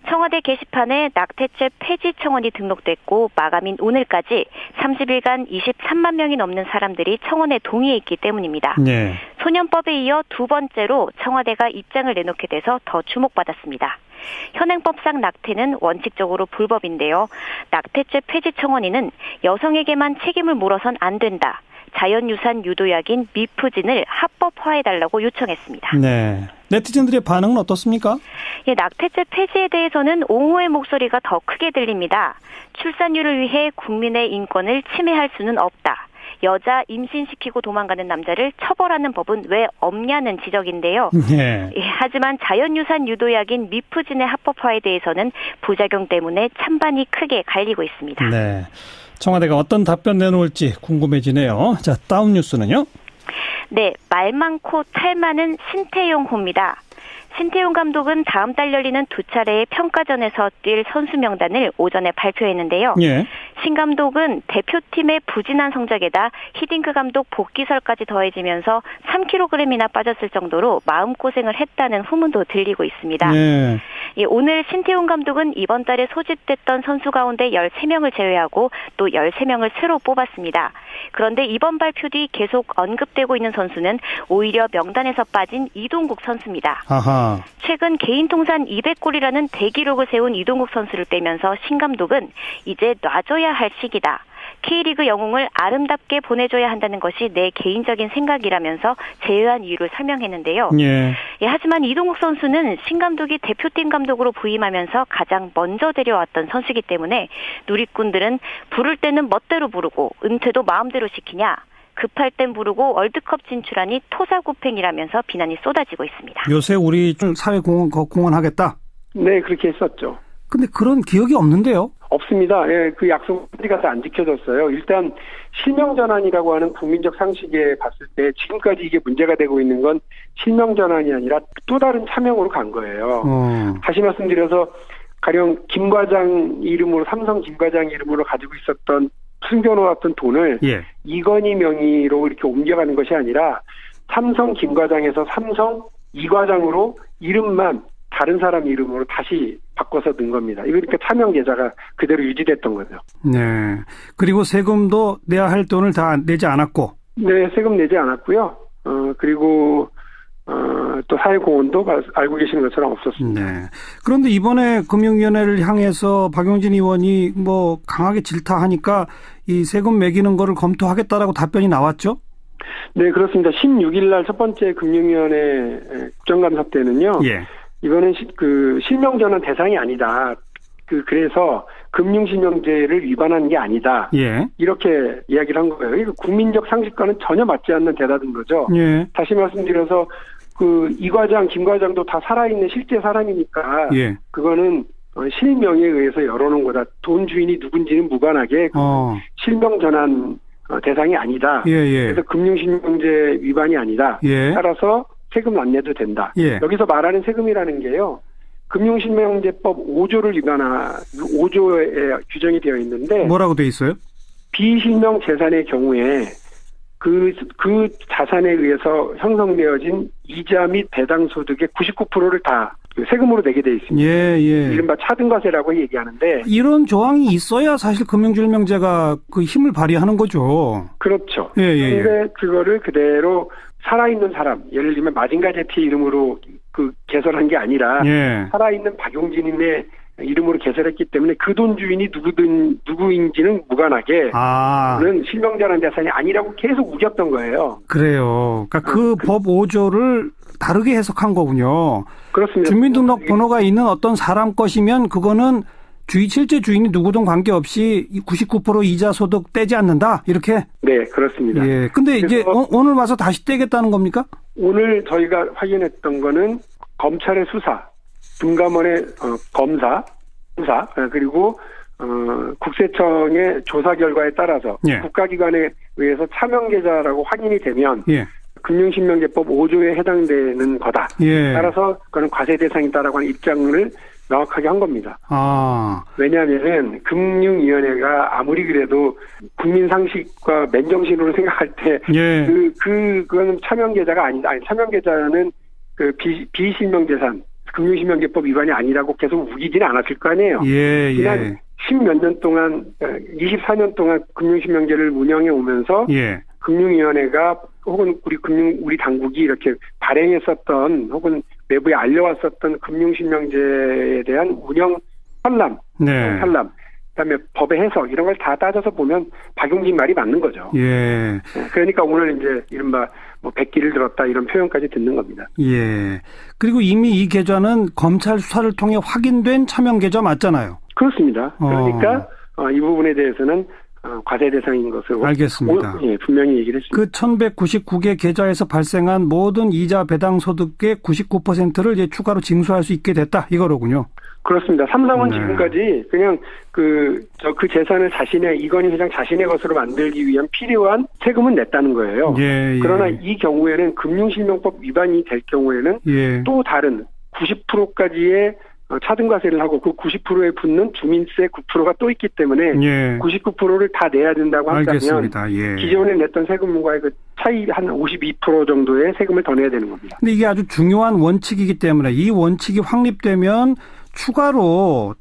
청와대 게시판에 낙태죄 폐지 청원이 등록됐고 마감인 오늘까지 30일간 23만 명이 넘는 사람들이 청원에 동의했기 때문입니다. 네. 소년법에 이어 두 번째로 청와대가 입장을 내놓게 돼서 더 주목받았습니다. 현행법상 낙태는 원칙적으로 불법인데요. 낙태죄 폐지 청원인은 여성에게만 책임을 물어선 안 된다. 자연유산 유도약인 미프진을 합법화해달라고 요청했습니다. 네. 네티즌들의 반응은 어떻습니까? 예, 낙태죄 폐지에 대해서는 옹호의 목소리가 더 크게 들립니다. 출산율을 위해 국민의 인권을 침해할 수는 없다. 여자 임신시키고 도망가는 남자를 처벌하는 법은 왜 없냐는 지적인데요. 네. 예, 하지만 자연유산 유도약인 미프진의 합법화에 대해서는 부작용 때문에 찬반이 크게 갈리고 있습니다. 네. 청와대가 어떤 답변 내놓을지 궁금해지네요. 자, 다음 뉴스는요? 네, 말 많고 탈 많은 신태용 호입니다. 신태용 감독은 다음 달 열리는 두 차례의 평가전에서 뛸 선수 명단을 오전에 발표했는데요. 예. 신 감독은 대표팀의 부진한 성적에다 히딩크 감독 복귀설까지 더해지면서 3kg이나 빠졌을 정도로 마음고생을 했다는 후문도 들리고 있습니다. 예. 예, 오늘 신태용 감독은 이번 달에 소집됐던 선수 가운데 13명을 제외하고 또 13명을 새로 뽑았습니다. 그런데 이번 발표 뒤 계속 언급되고 있는 선수는 오히려 명단에서 빠진 이동국 선수입니다. 아하. 최근 개인 통산 200골이라는 대기록을 세운 이동국 선수를 빼면서 신 감독은 이제 놔줘야 할 시기다. K리그 영웅을 아름답게 보내줘야 한다는 것이 내 개인적인 생각이라면서 제외한 이유를 설명했는데요. 예. 예, 하지만 이동국 선수는 신 감독이 대표팀 감독으로 부임하면서 가장 먼저 데려왔던 선수이기 때문에 누리꾼들은 부를 때는 멋대로 부르고 은퇴도 마음대로 시키냐. 급할 땐 부르고 월드컵 진출하니 토사구팽이라면서 비난이 쏟아지고 있습니다. 요새 우리 좀 사회공헌하겠다? 네, 그렇게 했었죠. 근데 그런 기억이 없는데요? 없습니다. 예, 그 약속까지 안 지켜졌어요. 일단 실명전환이라고 하는 국민적 상식에 봤을 때 지금까지 이게 문제가 되고 있는 건 실명전환이 아니라 또 다른 차명으로 간 거예요. 다시 말씀드려서 가령 김 과장 이름으로 삼성 김 과장 이름으로 가지고 있었던 숨겨놓았던 돈을 예. 이건희 명의로 이렇게 옮겨가는 것이 아니라 삼성 김 과장에서 삼성 이 과장으로 이름만 다른 사람 이름으로 다시 바꿔서 넣은 겁니다. 이거 그러니까 차명 계좌가 그대로 유지됐던 거죠. 네. 그리고 세금도 내야 할 돈을 다 내지 않았고. 네, 세금 내지 않았고요. 그리고 또 사회공헌도 알고 계시는 것처럼 없었습니다. 네. 그런데 이번에 금융위원회를 향해서 박용진 의원이 뭐 강하게 질타하니까 이 세금 매기는 거를 검토하겠다라고 답변이 나왔죠? 네, 그렇습니다. 16일 날 첫 번째 금융위원회 국정감사 때는요. 예. 이거는 그 실명전환 대상이 아니다. 그래서 금융실명제를 위반한 게 아니다. 예. 이렇게 이야기를 한 거예요. 이거 국민적 상식과는 전혀 맞지 않는 대답인 거죠. 예. 다시 말씀드려서 이 과장, 김 과장도 다 살아있는 실제 사람이니까 예. 그거는 실명에 의해서 열어놓은 거다. 돈 주인이 누군지는 무관하게 실명전환 대상이 아니다. 예. 그래서 금융실명제 위반이 아니다. 예. 따라서 세금 안 내도 된다. 예. 여기서 말하는 세금이라는 게요. 금융실명제법 5조에 규정이 되어 있는데 뭐라고 돼 있어요? 비실명 재산의 경우에 그 자산에 의해서 형성되어진 이자 및 배당 소득의 99%를 다 세금으로 내게 돼 있습니다. 예. 이른바 차등과세라고 얘기하는데 이런 조항이 있어야 사실 금융실명제가 그 힘을 발휘하는 거죠. 그렇죠. 예. 그런데 그거를 그대로 살아있는 사람, 예를 들면 마징가 제티 이름으로 개설한 게 아니라 살아있는 박용진의 이름으로 개설했기 때문에 그 돈 주인이 누구인지는 무관하게 그는 실명전환 대상이 아니라고 계속 우겼던 거예요. 그래요. 그러니까 그 법 5조를 다르게 해석한 거군요. 그렇습니다. 주민등록번호가 있는 어떤 사람 것이면 그거는 실제 주인이 누구든 관계없이 99% 이자 소득 떼지 않는다. 이렇게? 네, 그렇습니다. 예. 근데 이제 오늘 와서 다시 떼겠다는 겁니까? 오늘 저희가 확인했던 거는 검찰의 수사, 금감원의 검사 그리고 국세청의 조사 결과에 따라서 국가기관에 의해서 차명계좌라고 확인이 되면 금융실명제법 5조에 해당되는 거다. 따라서 그건 과세 대상이다라고 하는 입장을 명확하게 한 겁니다. 왜냐하면 금융위원회가 아무리 그래도 국민 상식과 맨정신으로 생각할 때 그거는 차명계좌가 아니다. 차명계좌는 그 비실명재산 금융실명제법 위반이 아니라고 계속 우기지는 않았을 거 아니에요. 지난 10몇 년 동안 24년 동안 금융실명제를 운영해 오면서 금융위원회가 혹은 우리 당국이 이렇게 발행했었던 혹은 외부에 알려왔었던 금융실명제에 대한 운영 산람, 그다음에 법의 해석 이런 걸 다 따져서 보면 박용진 말이 맞는 거죠. 그러니까 오늘 이제 이른바 백기를 들었다 이런 표현까지 듣는 겁니다. 그리고 이미 이 계좌는 검찰 수사를 통해 확인된 차명 계좌 맞잖아요. 그렇습니다. 그러니까 이 부분에 대해서는 과세 대상인 것으로 알겠습니다. 분명히 얘기를 했습니다. 그 1199개 계좌에서 발생한 모든 이자 배당 소득의 99%를 이제 추가로 징수할 수 있게 됐다 이거로군요. 그렇습니다. 삼성은 지금까지 그냥 그 재산을 이건희 회장 자신의 것으로 만들기 위한 필요한 세금은 냈다는 거예요. 그러나 이 경우에는 금융실명법 위반이 될 경우에는 또 다른 90%까지의 차등과세를 하고 그 90%에 붙는 주민세 9%가 또 있기 때문에 99%를 다 내야 된다고 한다면 기존에 냈던 세금과의 그 차이 한 52% 정도의 세금을 더 내야 되는 겁니다. 근데 이게 아주 중요한 원칙이기 때문에 이 원칙이 확립되면 추가로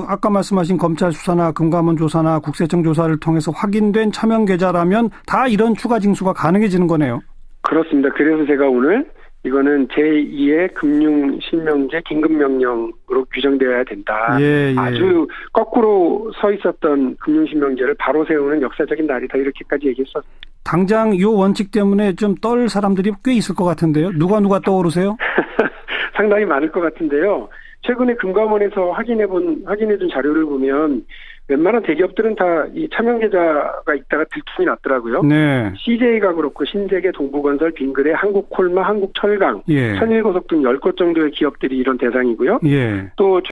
아까 말씀하신 검찰 수사나 금감원 조사나 국세청 조사를 통해서 확인된 차명 계좌라면 다 이런 추가 징수가 가능해지는 거네요. 그렇습니다. 그래서 제가 오늘 이거는 제2의 금융실명제 긴급명령으로 규정되어야 된다. 아주 거꾸로 서 있었던 금융실명제를 바로 세우는 역사적인 날이다. 이렇게까지 얘기했었어요. 당장 이 원칙 때문에 좀 떨 사람들이 꽤 있을 것 같은데요. 누가 떠오르세요? 상당히 많을 것 같은데요. 최근에 금감원에서 확인해준 자료를 보면 웬만한 대기업들은 다 이 차명계좌가 있다가 들통이 났더라고요. CJ가 그렇고 신세계, 동부건설, 빙그레, 한국콜마, 한국철강, 천일고속 등 10곳 정도의 기업들이 이런 대상이고요. 또